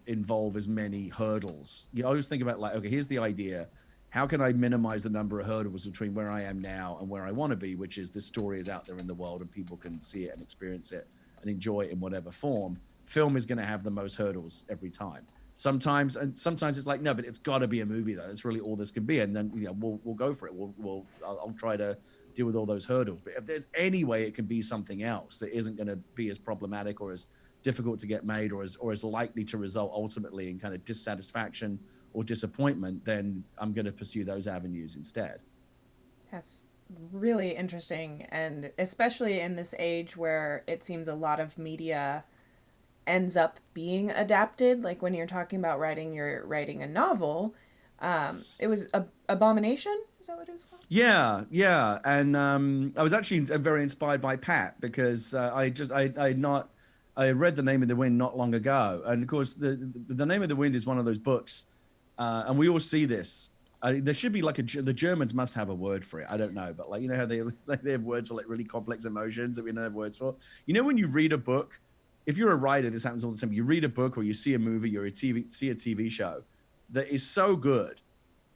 involve as many hurdles. You always think about like, okay, here's the idea. How can I minimize the number of hurdles between where I am now and where I want to be, which is this story is out there in the world and people can see it and experience it and enjoy it in whatever form. Film is going to have the most hurdles every time. Sometimes it's like, no, but it's got to be a movie though. It's really all this can be. And then we'll go for it. I'll try to deal with all those hurdles. But if there's any way it can be something else that isn't going to be as problematic or as difficult to get made or as likely to result ultimately in kind of dissatisfaction or disappointment, then I'm going to pursue those avenues instead. That's really interesting, and especially in this age where it seems a lot of media ends up being adapted. Like when you're talking about you're writing a novel, It was Abomination. Is that what it was called? Yeah, yeah, and I was actually very inspired by Pat because I read The Name of the Wind not long ago, and of course the Name of the Wind is one of those books, and we all see this. There should be like the Germans must have a word for it. I don't know, but like you know how they have words for like really complex emotions that we don't have words for. You know when you read a book, if you're a writer, this happens all the time. You read a book or you see a movie or see a TV show that is so good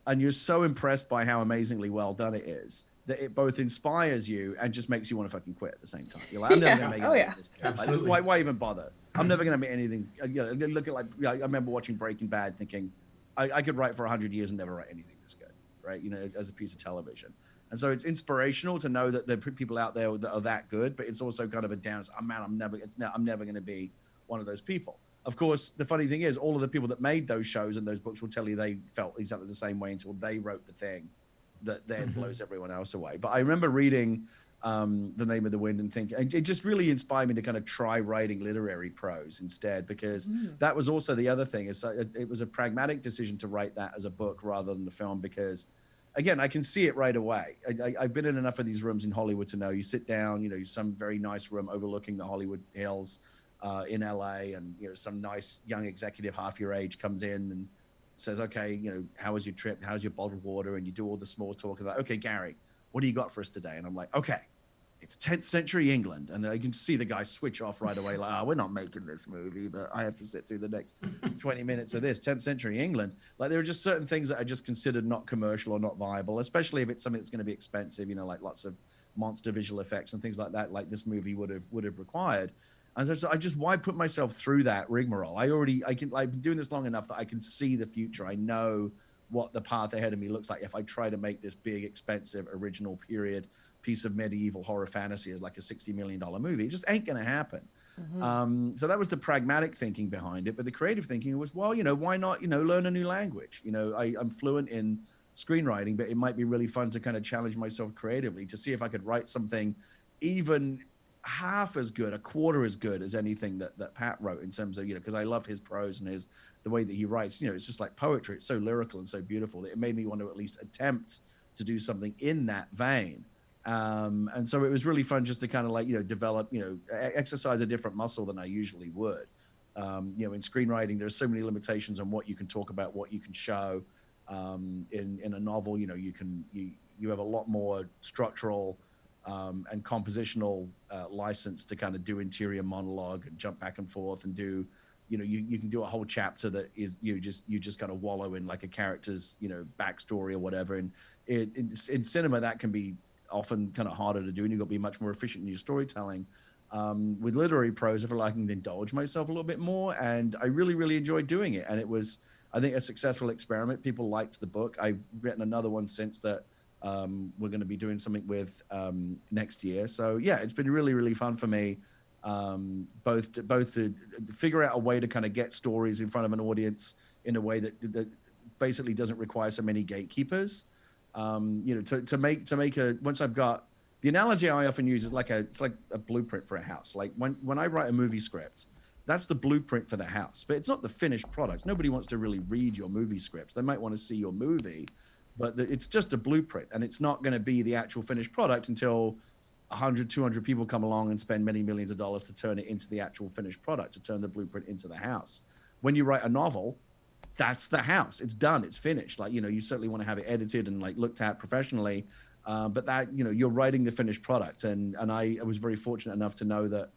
and you're so impressed by how amazingly well done it is that it both inspires you and just makes you want to fucking quit at the same time. You're like, I'm never going to make anything. This good. Absolutely. Like, why even bother? I'm never going to make anything. Look at I remember watching Breaking Bad thinking, I could write for 100 years and never write anything this good, right? You know, as a piece of television. And so it's inspirational to know that there are people out there that are that good, but it's also kind of a down. Oh, man, I'm never going to be one of those people. Of course, the funny thing is, all of the people that made those shows and those books will tell you they felt exactly the same way until they wrote the thing that then blows everyone else away. But I remember reading The Name of the Wind and thinking, it just really inspired me to kind of try writing literary prose instead, because that was also the other thing. It was a pragmatic decision to write that as a book rather than the film, because again, I can see it right away. I've been in enough of these rooms in Hollywood to know you sit down, you know, some very nice room overlooking the Hollywood Hills in LA, and you know, some nice young executive half your age comes in and says, okay, you know, how was your trip? How's your bottled water? And you do all the small talk about, okay, Gary, what do you got for us today? And I'm like, okay, it's 10th century England. And then I can see the guy switch off right away. Like, oh, we're not making this movie, but I have to sit through the next 20 minutes of this 10th century England. Like there are just certain things that I just considered not commercial or not viable, especially if it's something that's going to be expensive, you know, like lots of monster visual effects and things like that, like this movie would have required. And so I just, why put myself through that rigmarole? I've been doing this long enough that I can see the future. I know what the path ahead of me looks like if I try to make this big, expensive, original period piece of medieval horror fantasy as like a $60 million movie. It just ain't going to happen. So that was the pragmatic thinking behind it. But the creative thinking was, well, you know, why not, you know, learn a new language? You know, I'm fluent in screenwriting, but it might be really fun to kind of challenge myself creatively to see if I could write something even half as good, a quarter as good as anything that Pat wrote, in terms of, you know, because I love his prose and the way that he writes. You know, it's just like poetry. It's so lyrical and so beautiful that it made me want to at least attempt to do something in that vein. And so it was really fun just to kind of like, you know, develop, you know, exercise a different muscle than I usually would. You know, in screenwriting, there's so many limitations on what you can talk about, what you can show. In a novel, you know, you have a lot more structural and compositional license to kind of do interior monologue and jump back and forth and do, you know, you can do a whole chapter that is you just kind of wallow in like a character's, you know, backstory or whatever. And in cinema that can be often kind of harder to do, and you've got to be much more efficient in your storytelling. With literary prose, I feel like I can indulge myself a little bit more, and I really enjoyed doing it. And it was, I think, a successful experiment. People liked the book. I've written another one since that we're going to be doing something with next year. So yeah, it's been really fun for me, both to figure out a way to kind of get stories in front of an audience in a way that basically doesn't require so many gatekeepers. You know, to make a, once I've got, the analogy I often use is it's like a blueprint for a house. Like when I write a movie script, that's the blueprint for the house, but it's not the finished product. Nobody wants to really read your movie scripts. They might want to see your movie, but it's just a blueprint, and it's not going to be the actual finished product until 100, 200 people come along and spend many millions of dollars to turn it into the actual finished product, to turn the blueprint into the house. When you write a novel, that's the house. It's done. It's finished. Like, you know, you certainly want to have it edited and like looked at professionally, but that, you know, you're writing the finished product. And I was very fortunate enough to know that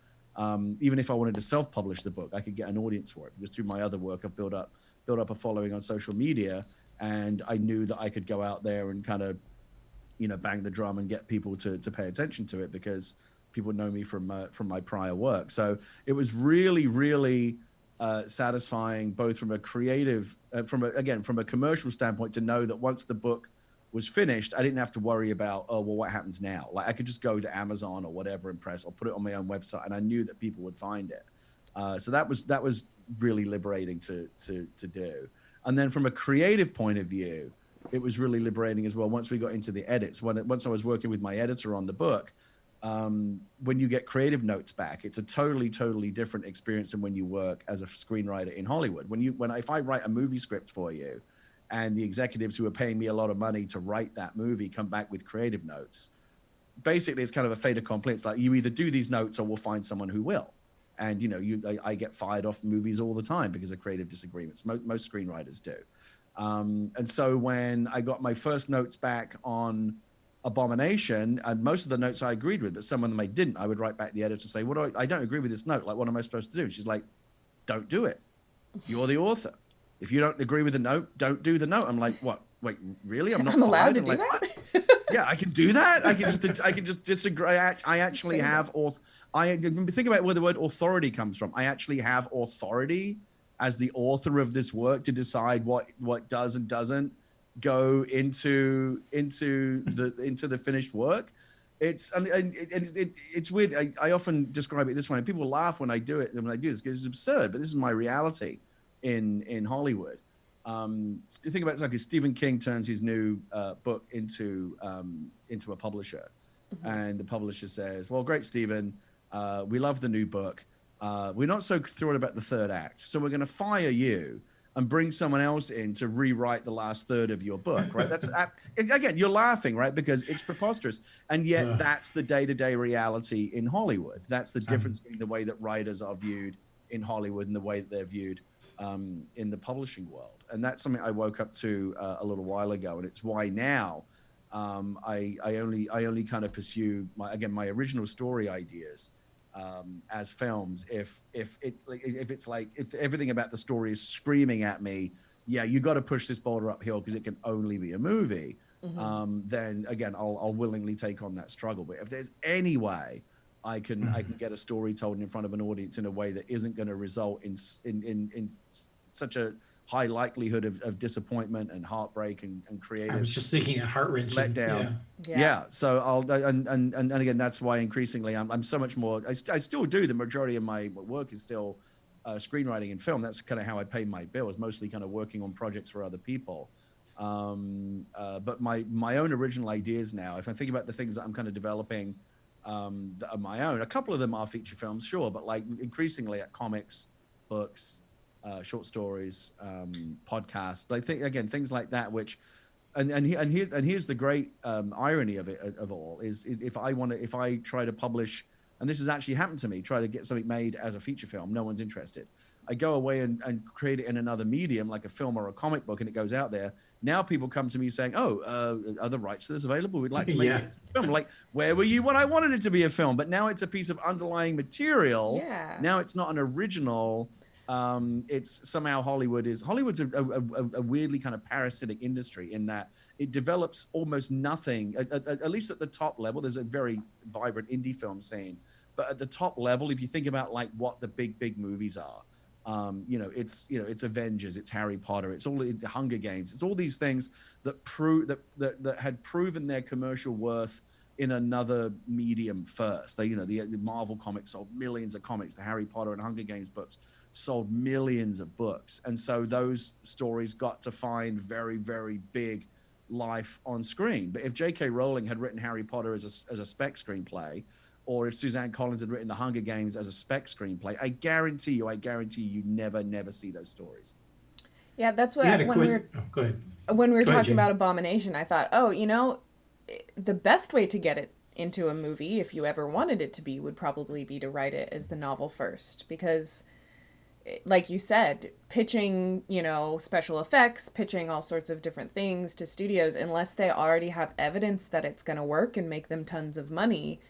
even if I wanted to self-publish the book, I could get an audience for it, because through my other work, I've built up a following on social media. And I knew that I could go out there and kind of, you know, bang the drum and get people to pay attention to it, because people know me from my prior work. So it was really satisfying, both from a creative, from a commercial standpoint, to know that once the book was finished, I didn't have to worry about, oh, well, what happens now? Like I could just go to Amazon or whatever and press, or put it on my own website, and I knew that people would find it. So that was really liberating to do. And then from a creative point of view, it was really liberating as well. Once we got into the edits, once I was working with my editor on the book, when you get creative notes back, it's a totally different experience than when you work as a screenwriter in Hollywood. If I write a movie script for you, and the executives who are paying me a lot of money to write that movie come back with creative notes, basically it's kind of a fait accompli. It's like you either do these notes or we'll find someone who will. And I get fired off movies all the time because of creative disagreements. Most screenwriters do. And so when I got my first notes back on Abomination, and most of the notes I agreed with, but some of them I didn't, I would write back to the editor and say, I don't agree with this note. Like, what am I supposed to do? And she's like, don't do it. You're the author. If you don't agree with the note, don't do the note. I'm like, what? Wait, really? I'm not allowed to I'm do like, that? Yeah, I can do that. I can just disagree. I actually have think about where the word authority comes from. I actually have authority as the author of this work to decide what does and doesn't go into the finished work. It's weird. I often describe it this way, and people laugh when I do it, when I do this, because it's absurd, but this is my reality in Hollywood. Think about it, like Stephen King turns his new book into a publisher, and the publisher says, well, great, Stephen, we love the new book. We're not so thrilled about the third act, so we're going to fire you and bring someone else in to rewrite the last third of your book, right? That's again, you're laughing, right? Because it's preposterous, and yet that's the day-to-day reality in Hollywood. That's the difference between the way that writers are viewed in Hollywood and the way that they're viewed in the publishing world. And that's something I woke up to a little while ago, and it's why now I only kind of pursue my original story ideas as films if everything about the story is screaming at me, yeah, you got to push this boulder uphill because it can only be a movie. Then again, I'll willingly take on that struggle. But if there's any way I can get a story told in front of an audience in a way that isn't going to result in such a high likelihood of disappointment and heartbreak and creative. I was just thinking heart-wrenching. Letdown. Yeah. So I'll and again, that's why increasingly I'm so much more. I still do. The majority of my work is still screenwriting and film. That's kind of how I pay my bills. Mostly kind of working on projects for other people. But my own original ideas now, if I think about the things that I'm kind of developing that are my own, a couple of them are feature films, sure, but like increasingly at comics, books, short stories, podcasts. I think again things like that. Which, and here's the great irony of it of all is if I try to publish, and this has actually happened to me, try to get something made as a feature film, no one's interested. I go away and create it in another medium like a film or a comic book, and it goes out there. Now people come to me saying, "Oh, are the rights to this available? We'd like to make it a film." Like, where were you when I wanted it to be a film? But now it's a piece of underlying material. Yeah. Now it's not an original. It's somehow Hollywood's a weirdly kind of parasitic industry in that it develops almost nothing, at least at the top level. There's a very vibrant indie film scene, but at the top level, if you think about like what the big movies are, it's Avengers, it's Harry Potter, it's all the Hunger Games, it's all these things that that had proven their commercial worth in another medium first. The Marvel comics sold millions of comics, the Harry Potter and Hunger Games books sold millions of books, and so those stories got to find very, very big life on screen. But if J.K. Rowling had written Harry Potter as a spec screenplay, or if Suzanne Collins had written The Hunger Games as a spec screenplay, I guarantee you never see those stories. Yeah, that's what Go ahead. When we were talking Jane. about Abomination, I thought, the best way to get it into a movie, if you ever wanted it to be, would probably be to write it as the novel first, because like you said, pitching, special effects, pitching all sorts of different things to studios, unless they already have evidence that it's going to work and make them tons of money,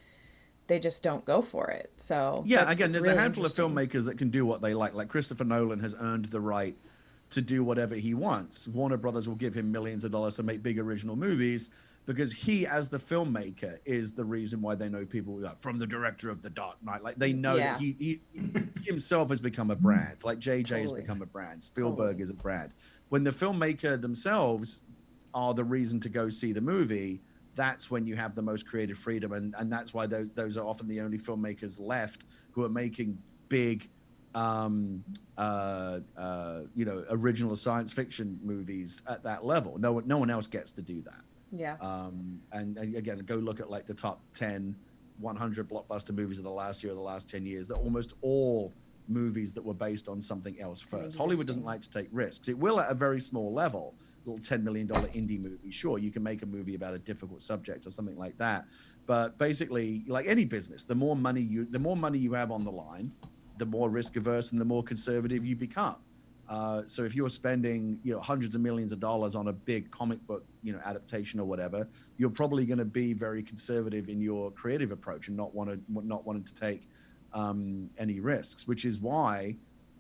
they just don't go for it. So there's really a handful of filmmakers that can do what they like. Like Christopher Nolan has earned the right to do whatever he wants. Warner Brothers will give him millions of dollars to make big original movies because he, as the filmmaker, is the reason why they know people from the director of The Dark Knight. Like they know that he himself has become a brand. Like JJ has become a brand. Spielberg is a brand. When the filmmaker themselves are the reason to go see the movie, that's when you have the most creative freedom, and that's why those are often the only filmmakers left who are making big, original science fiction movies at that level. No one else gets to do that. Yeah. And again, go look at like the top 10, 100 blockbuster movies of the last year or the last 10 years. They're almost all movies that were based on something else first. Hollywood doesn't like to take risks. It will at a very small level, little $10 million indie movie. Sure, you can make a movie about a difficult subject or something like that. But basically, like any business, the more money you have on the line, the more risk averse and the more conservative you become. So if you're spending, hundreds of millions of dollars on a big comic book, adaptation or whatever, you're probably going to be very conservative in your creative approach and not wanting to take any risks. Which is why,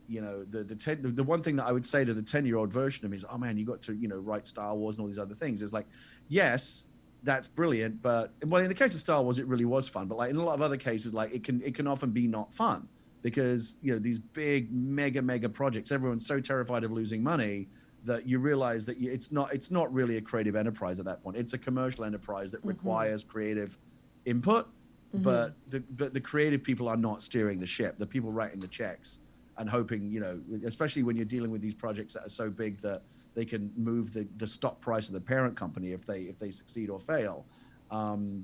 the one thing that I would say to the 10-year-old version of me is, oh man, you got to write Star Wars and all these other things. Is like, yes, that's brilliant, but well, in the case of Star Wars, it really was fun. But like in a lot of other cases, like it can often be not fun. Because these big mega projects, everyone's so terrified of losing money that you realize that it's not really a creative enterprise at that point. It's a commercial enterprise that requires creative input, but the creative people are not steering the ship. The people writing the checks and hoping, especially when you're dealing with these projects that are so big that they can move the stock price of the parent company if they succeed or fail.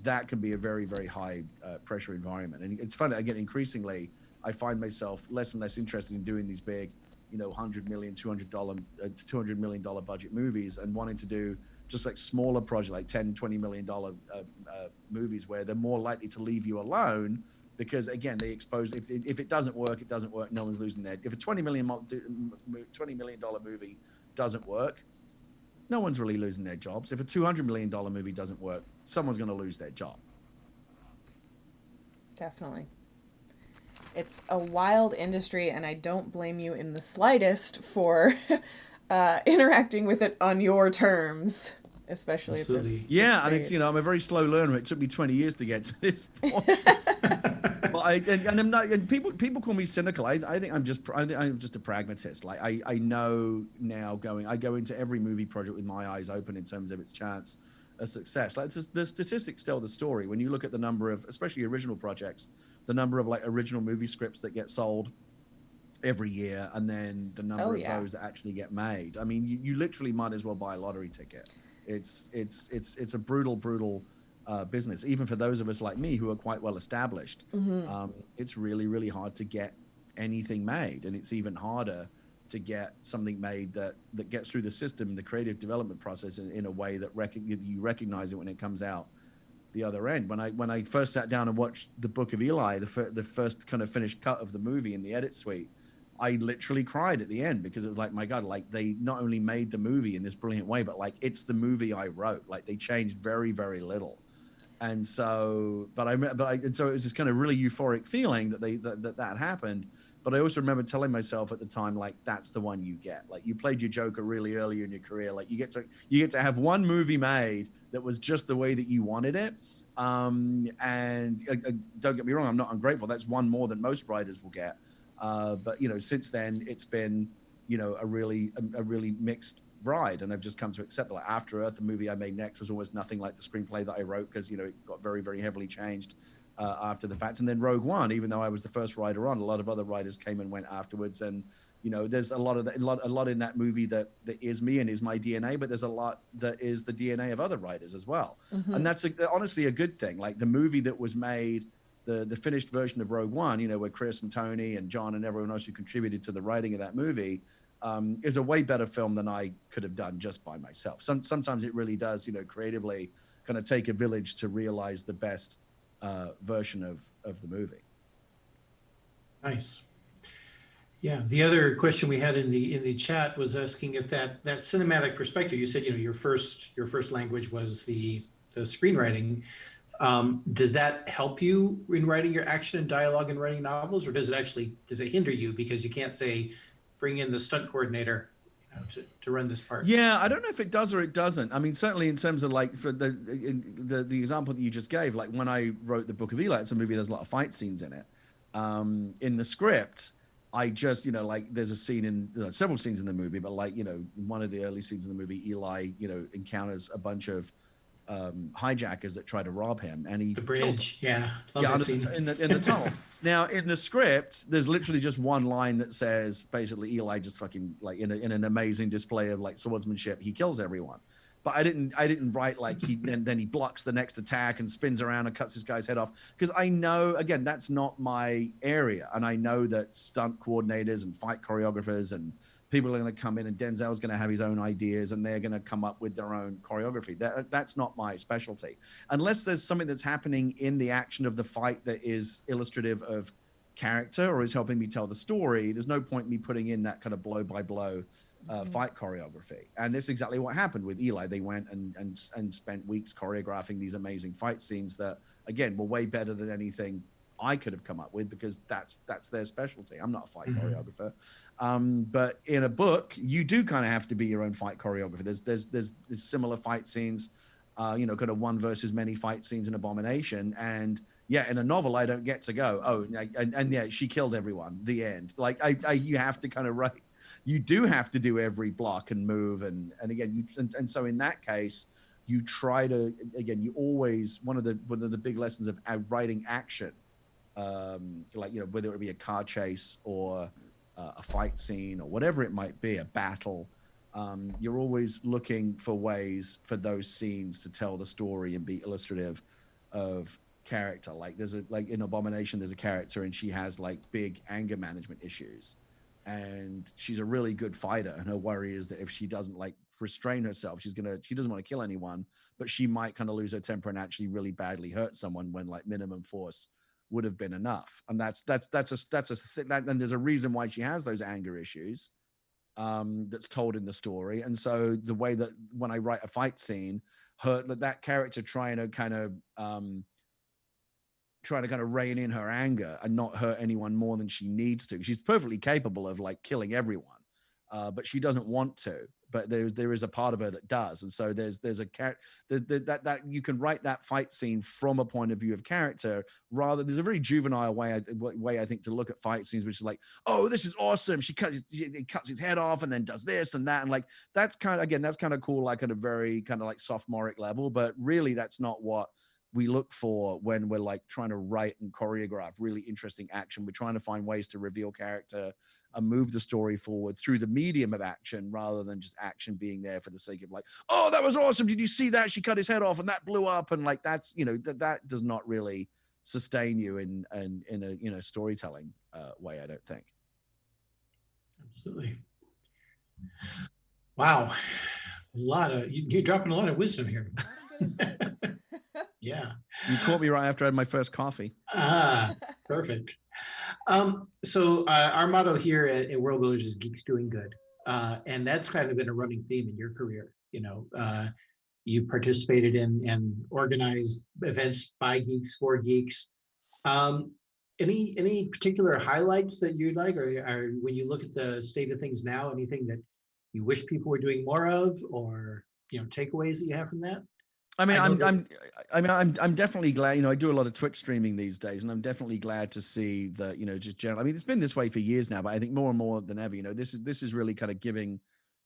That can be a very, very high pressure environment. And it's funny, again, increasingly, I find myself less and less interested in doing these big, $100 million, $200 million budget movies, and wanting to do just like smaller projects, like $10, $20 million movies, where they're more likely to leave you alone because, again, they expose. If it doesn't work, it doesn't work. No one's losing their. If a $20 million movie doesn't work, no one's really losing their jobs. If a $200 million movie doesn't work, someone's going to lose their job. Definitely. It's a wild industry, and I don't blame you in the slightest for interacting with it on your terms, especially at this. Yeah, and it's I'm a very slow learner. It took me 20 years to get to this point. But I'm not. And people call me cynical. I think I'm just a pragmatist. Like I know now I go into every movie project with my eyes open in terms of its chance of success. Like the statistics tell the story. When you look at the number of, especially original projects, the number of like original movie scripts that get sold every year, and then the number of those that actually get made. I mean, you literally might as well buy a lottery ticket. It's a brutal business, even for those of us like me who are quite well established. It's really, really hard to get anything made, and it's even harder to get something made that gets through the system, the creative development process in a way that you recognize it when it comes out the other end. When I first sat down and watched the Book of Eli, the first kind of finished cut of the movie in the edit suite, I literally cried at the end because it was like, my God, like they not only made the movie in this brilliant way, but like it's the movie I wrote. Like they changed very, very little. And so, and so it was this kind of really euphoric feeling that happened. But I also remember telling myself at the time, like, that's the one you get. Like, you played your Joker really early in your career. Like, you get to have one movie made that was just the way that you wanted it. And don't get me wrong, I'm not ungrateful. That's one more than most writers will get. But since then, it's been a really mixed ride, and I've just come to accept that. Like, After Earth, the movie I made next, was almost nothing like the screenplay that I wrote because it got very, very heavily changed after the fact. And then Rogue One, even though I was the first writer on, a lot of other writers came and went afterwards. And there's a lot in that movie that is me and is my DNA, but there's a lot that is the DNA of other writers as well. And that's honestly a good thing. Like the movie that was made, the finished version of Rogue One, where Chris and Tony and John and everyone else who contributed to the writing of that movie, is a way better film than I could have done just by myself. Sometimes it really does, creatively kind of take a village to realize the best version of the movie. Nice. Yeah. The other question we had in the chat was asking if that cinematic perspective. You said your first language was the screenwriting. Does that help you in writing your action and dialogue and writing novels, or does it hinder you because you can't say bring in the stunt coordinator to run this part? Yeah, I don't know if it does or it doesn't. I mean, certainly in terms of like for the example that you just gave, like when I wrote the Book of Eli, it's a movie, there's a lot of fight scenes in it. In the script, I just, like there's a scene several scenes in the movie, but like, one of the early scenes in the movie, Eli, encounters a bunch of hijackers that try to rob him, and he the bridge, love that scene. in the tunnel. Now in the script, there's literally just one line that says basically Eli just fucking like in an amazing display of like swordsmanship, he kills everyone. But I didn't write like then he blocks the next attack and spins around and cuts this guy's head off, because I know, again, that's not my area, and I know that stunt coordinators and fight choreographers and people are going to come in and Denzel's going to have his own ideas and they're going to come up with their own choreography. That's not my specialty. Unless there's something that's happening in the action of the fight that is illustrative of character or is helping me tell the story, there's no point in me putting in that kind of blow by blow fight choreography. And that's exactly what happened with Eli. They went and spent weeks choreographing these amazing fight scenes that, again, were way better than anything I could have come up with, because that's their specialty. I'm not a fight choreographer. But in a book, you do kind of have to be your own fight choreographer. There's similar fight scenes, kind of one versus many fight scenes in Abomination. And yeah, in a novel, I don't get to go, oh, and yeah, she killed everyone, the end. Like you have to kind of write, you do have to do every block and move. And again, and so in that case, you try to, again, you always, one of the big lessons of writing action, whether it be a car chase or a fight scene or whatever it might be, a battle, you're always looking for ways for those scenes to tell the story and be illustrative of character. Like in Abomination, there's a character and she has like big anger management issues, and she's a really good fighter, and her worry is that if she doesn't like restrain herself, she doesn't want to kill anyone, but she might kind of lose her temper and actually really badly hurt someone when like minimum force would have been enough. And that's and there's a reason why she has those anger issues that's told in the story. And so the way that when I write a fight scene, that character trying to kind of rein in her anger and not hurt anyone more than she needs to. She's perfectly capable of like killing everyone, but she doesn't want to. But there is a part of her that does, and so there's a character that you can write that fight scene from a point of view of character. Rather, there's a very juvenile way I think to look at fight scenes, which is like, oh, this is awesome. She cuts his head off and then does this and that, and like that's kind of cool, like at a very kind of like sophomoric level. But really, that's not what we look for when we're like trying to write and choreograph really interesting action. We're trying to find ways to reveal character and move the story forward through the medium of action, rather than just action being there for the sake of like, oh, that was awesome. Did you see that? She cut his head off and that blew up. And like, that's, that does not really sustain you in a, storytelling way, I don't think. Absolutely. Wow. You're dropping a lot of wisdom here. Yeah. You caught me right after I had my first coffee. Perfect. So our motto here at Worldbuilders is Geeks Doing Good. And that's kind of been a running theme in your career. You participated in and organized events by geeks for geeks. Any particular highlights that you'd like, or when you look at the state of things now, anything that you wish people were doing more of, or takeaways that you have from that? I mean, I'm definitely glad. I do a lot of Twitch streaming these days, and I'm definitely glad to see that. Just generally, I mean, it's been this way for years now, but I think more and more than ever, this is really kind of giving,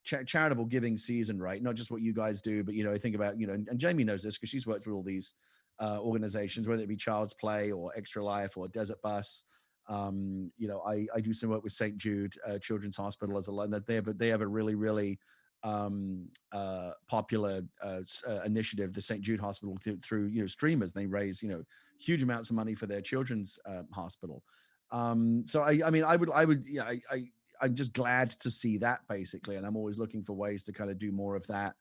charitable giving season, right? Not just what you guys do, but I think about and Jamie knows this because she's worked through all these organizations, whether it be Child's Play or Extra Life or Desert Bus. I do some work with St. Jude Children's Hospital as a lot. That they have a really really popular initiative, the St. Jude Hospital, through streamers. They raise huge amounts of money for their children's hospital. So I'm just glad to see that, basically, and I'm always looking for ways to kind of do more of that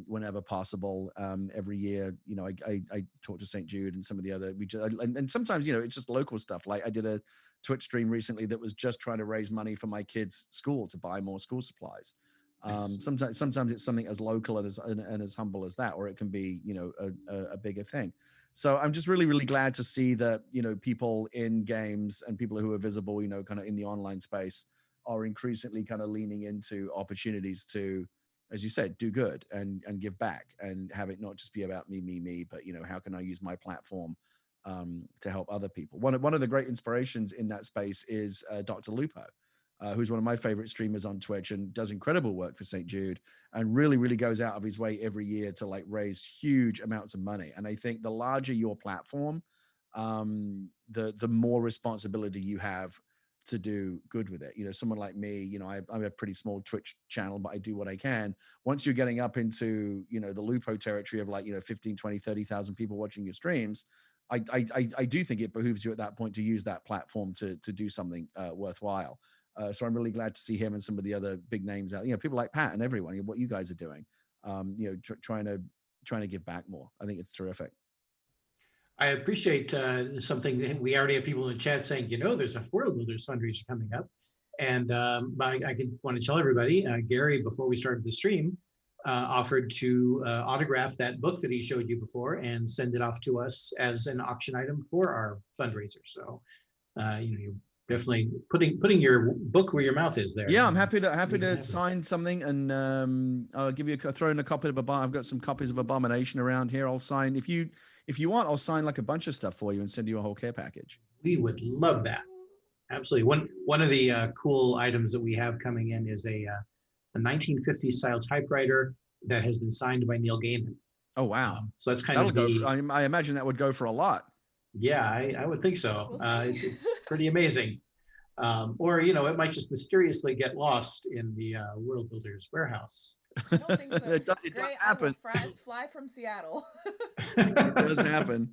whenever possible. Every year, I talk to St. Jude and some of the other, and sometimes it's just local stuff. Like I did a Twitch stream recently that was just trying to raise money for my kids' school to buy more school supplies. Sometimes it's something as local and as humble as that, or it can be a bigger thing. So I'm just really really glad to see that people in games and people who are visible kind of in the online space are increasingly kind of leaning into opportunities to, as you said, do good and give back, and have it not just be about me, but how can I use my platform to help other people. One of the great inspirations in that space is Dr. Lupo, who's one of my favorite streamers on Twitch and does incredible work for St. Jude, and really, really goes out of his way every year to like raise huge amounts of money. And I think the larger your platform, the more responsibility you have to do good with it. Someone like me, I'm a pretty small Twitch channel, but I do what I can. Once you're getting up into, the Lupo territory of like, 15, 20, 30,000 people watching your streams, I do think it behooves you at that point to use that platform to do something worthwhile. So I'm really glad to see him and some of the other big names out. People like Pat and everyone. What you guys are doing, trying to give back more. I think it's terrific. I appreciate something that we already have people in the chat saying, there's a Worldbuilders fundraiser coming up. And I want to tell everybody, Gary, before we started the stream, offered to autograph that book that he showed you before and send it off to us as an auction item for our fundraiser. So, you're definitely putting your book where your mouth is there. Yeah, I'm happy to sign something, and I'll give you throw in a copy of I've got some copies of Abomination around here. I'll sign if you want. I'll sign like a bunch of stuff for you and send you a whole care package. We would love that. Absolutely. One of the cool items that we have coming in is a 1950s style typewriter that has been signed by Neil Gaiman. Oh wow! So that's kind I imagine that would go for a lot. Yeah, I would think so. We'll It's pretty amazing. Or it might just mysteriously get lost in the Worldbuilders warehouse. I don't think so. It does Gray, happen. I will fly from Seattle. It does happen.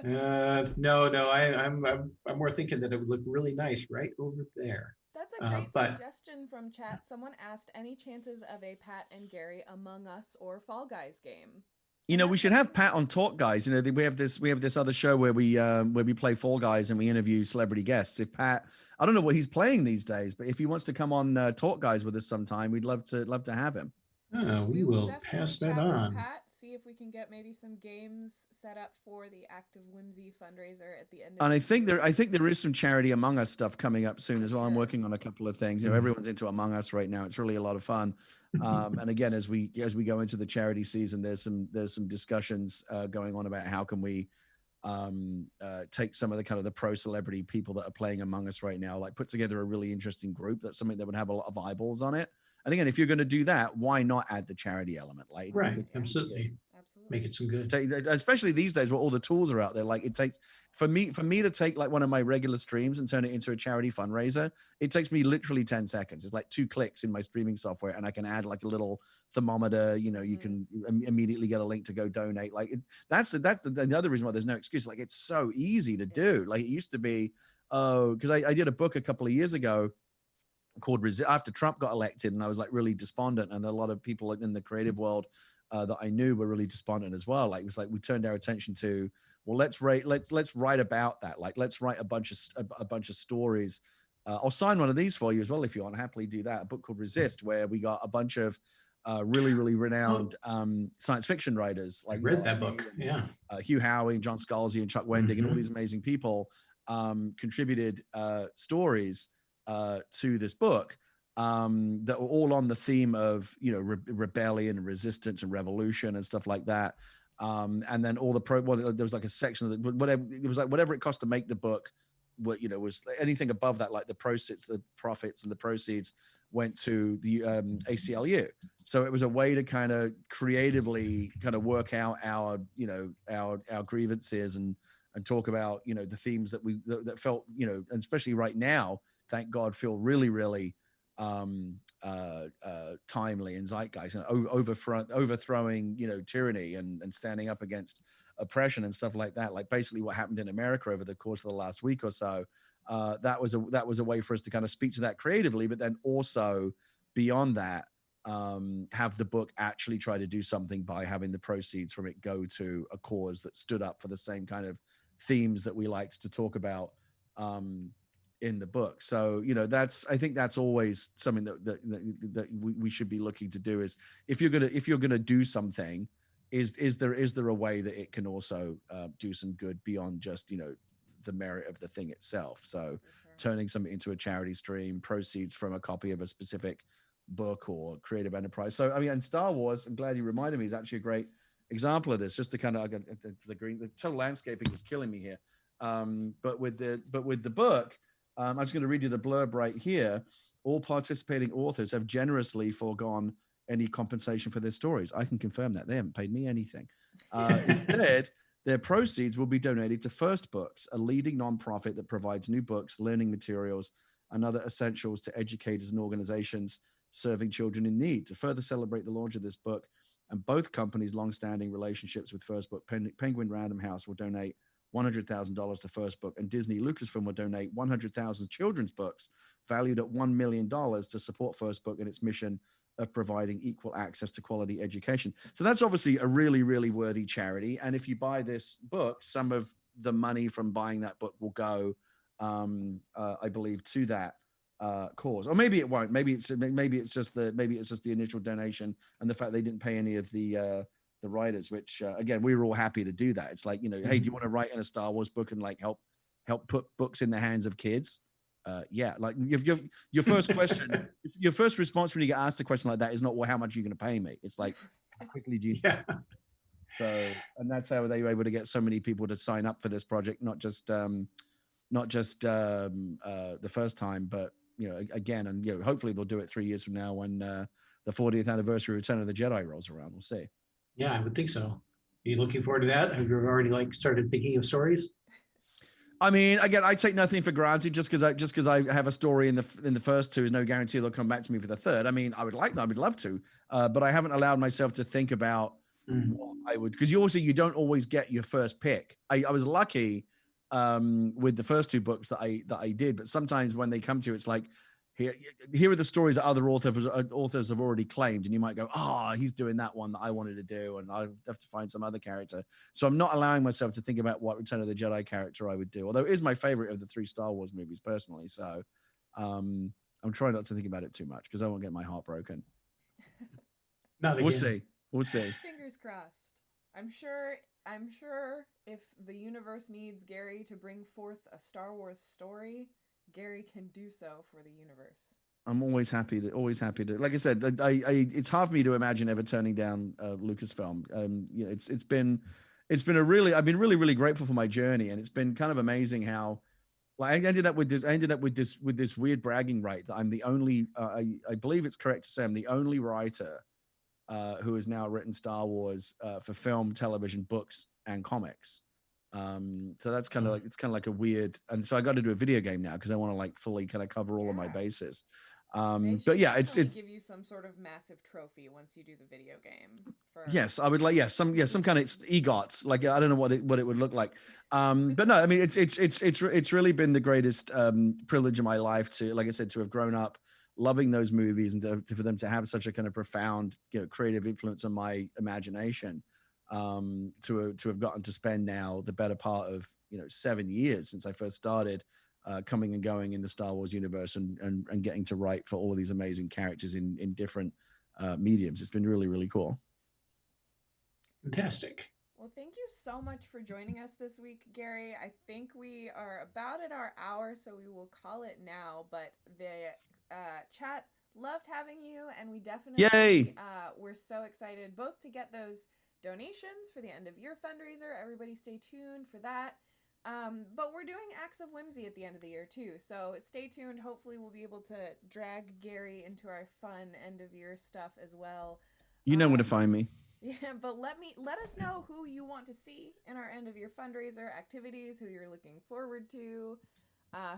No, I'm more thinking that it would look really nice right over there. That's a great suggestion from chat. Someone asked, any chances of a Pat and Gary Among Us or Fall Guys game? We should have Pat on Talk Guys. We have this other show where we play Fall Guys and we interview celebrity guests. If Pat, I don't know what he's playing these days, but if he wants to come on Talk Guys with us sometime, we'd love to have him. We will pass that on. Pat, see if we can get maybe some games set up for the Act of Whimsy fundraiser at the end. And I think there is some charity Among Us stuff coming up soon as well. I'm working on a couple of things. Everyone's into Among Us right now. It's really a lot of fun. And again, as we go into the charity season, there's some discussions going on about how can we take some of the kind of the pro celebrity people that are playing Among Us right now, like put together a really interesting group. That's something that would have a lot of eyeballs on it. And again, if you're going to do that, why not add the charity element? Like, right, absolutely. Make it some good. Especially these days where all the tools are out there. Like it takes for me to take like one of my regular streams and turn it into a charity fundraiser. It takes me literally 10 seconds. It's like 2 clicks in my streaming software, and I can add like a little thermometer. You can immediately get a link to go donate. Like that's the other reason why there's no excuse. Like it's so easy to do. Like it used to be. Because I did a book a couple of years ago called after Trump got elected, and I was like really despondent, and a lot of people in the creative world that I knew were really despondent as well. Like it was like we turned our attention to, well, let's write about that. Like let's write a bunch of stories. I'll sign one of these for you as well if you want. I'll happily do that. A book called Resist, where we got a bunch of really renowned science fiction writers. Like I read that book. Yeah, Hugh Howey, John Scalzi, and Chuck Wendig, and all these amazing people contributed stories to this book that were all on the theme of rebellion and resistance and revolution and stuff like that. And then all the there was like a section of whatever it cost to make the book. Was anything above that, like the profits and the proceeds went to the ACLU. So it was a way to kind of creatively kind of work out our grievances and talk about the themes that felt and especially right now, thank God, feel really timely and zeitgeist, overthrowing tyranny and standing up against oppression and stuff like that. Like basically what happened in America over the course of the last week or so. That was a way for us to kind of speak to that creatively, but then also beyond that, have the book actually try to do something by having the proceeds from it go to a cause that stood up for the same kind of themes that we liked to talk about in the book. So I think that's always something that we should be looking to do, is if you're gonna do something, is there a way that it can also do some good beyond just the merit of the thing itself. So turning something into a charity stream, proceeds from a copy of a specific book or creative enterprise. So and Star Wars, I'm glad you reminded me, is actually a great example of this. Just to kind of the total landscaping is killing me here. But with the book, I'm just going to read you the blurb right here. All participating authors have generously foregone any compensation for their stories. I can confirm that. They haven't paid me anything. Instead, their proceeds will be donated to First Books, a leading nonprofit that provides new books, learning materials, and other essentials to educators and organizations serving children in need. To further celebrate the launch of this book and both companies' long-standing relationships with First Book, Penguin Random House will donate $100,000 to First Book, and Disney Lucasfilm will donate 100,000 children's books valued at $1 million to support First Book and its mission of providing equal access to quality education. So that's obviously a really, really worthy charity. And if you buy this book, some of the money from buying that book will go, I believe, to that cause. Or maybe it won't. Maybe it's just the initial donation and the fact they didn't pay any of the writers, which again, we were all happy to do that. It's like, hey, do you want to write in a Star Wars book and like help put books in the hands of kids? Yeah, like your first question, your first response when you get asked a question like that is not, well, how much are you going to pay me? It's like, how quickly do you? Yeah. So, and that's how they were able to get so many people to sign up for this project, not just the first time, but again, and hopefully they'll do it 3 years from now when the 40th anniversary of Return of the Jedi rolls around. We'll see. Yeah, I would think so. Are you looking forward to that? Have you already like started thinking of stories? I mean, again, I take nothing for granted. Just because I have a story in the first two is no guarantee they'll come back to me for the third. I mean, I would love to, but I haven't allowed myself to think about what I would, because you don't always get your first pick. I was lucky with the first two books that I did, but sometimes when they come to you, it's like, here are the stories that other authors have already claimed, and you might go, he's doing that one that I wanted to do, and I have to find some other character. So I'm not allowing myself to think about what Return of the Jedi character I would do, although it is my favorite of the 3 Star Wars movies personally. So I'm trying not to think about it too much because I won't get my heart broken. We'll see. Fingers crossed. I'm sure if the universe needs Gary to bring forth a Star Wars story, Gary can do so for the universe. I'm always happy to. Like I said, it's hard for me to imagine ever turning down Lucasfilm. It's been a really. I've been really, really grateful for my journey, and it's been kind of amazing how. Like I ended up with this weird bragging right that I'm the only. I believe it's correct to say I'm the only writer who has now written Star Wars for film, television, books, and comics. So that's kind of like a weird, and so I got to do a video game now because I want to like fully kind of cover all of my bases. But yeah, it's give you some sort of massive trophy once you do the video game. Yes, I would like some kind of EGOTs. Like I don't know what it would look like. But no, I mean it's really been the greatest privilege of my life to, like I said, to have grown up loving those movies and for them to have such a kind of profound creative influence on my imagination. To have gotten to spend now the better part of 7 years since I first started coming and going in the Star Wars universe and getting to write for all of these amazing characters in different mediums. It's been really, really cool. Fantastic. Well, thank you so much for joining us this week, Gary. I think we are about at our hour, so we will call it now. But the chat loved having you, and we definitely we're so excited both to get those donations for the end of year fundraiser. Everybody stay tuned for that. But we're doing Acts of Whimsy at the end of the year too. So stay tuned. Hopefully we'll be able to drag Gary into our fun end of year stuff as well. You know where to find me. Yeah, but let us know who you want to see in our end of year fundraiser activities, who you're looking forward to,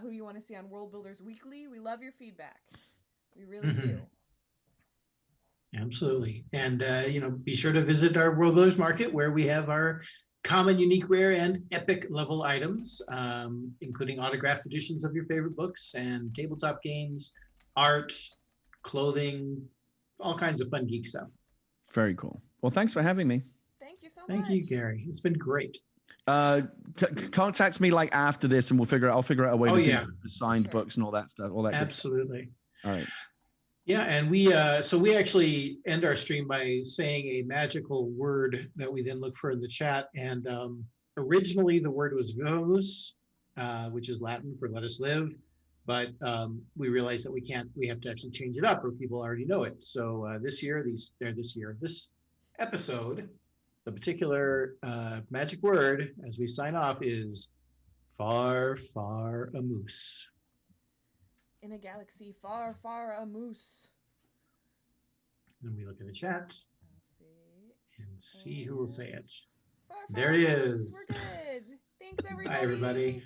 who you want to see on Worldbuilders Weekly. We love your feedback. We really do. Absolutely. And, be sure to visit our Worldbuilders Market where we have our common, unique, rare, and epic level items, including autographed editions of your favorite books and tabletop games, art, clothing, all kinds of fun geek stuff. Very cool. Well, thanks for having me. Thank you so much. Thank you, Gary. It's been great. Contact me like after this and I'll figure out a way to do signed books and all that stuff. All that. Absolutely. All right. Yeah, and we actually end our stream by saying a magical word that we then look for in the chat. And originally the word was vivamus, which is Latin for let us live. But we realized that we have to actually change it up or people already know it. So this episode, the particular magic word as we sign off is far, far a moose. In a galaxy far, far a moose. And we look in the chat and see who will say it. Far, far there it is. We're good. Thanks, everybody. Bye, everybody.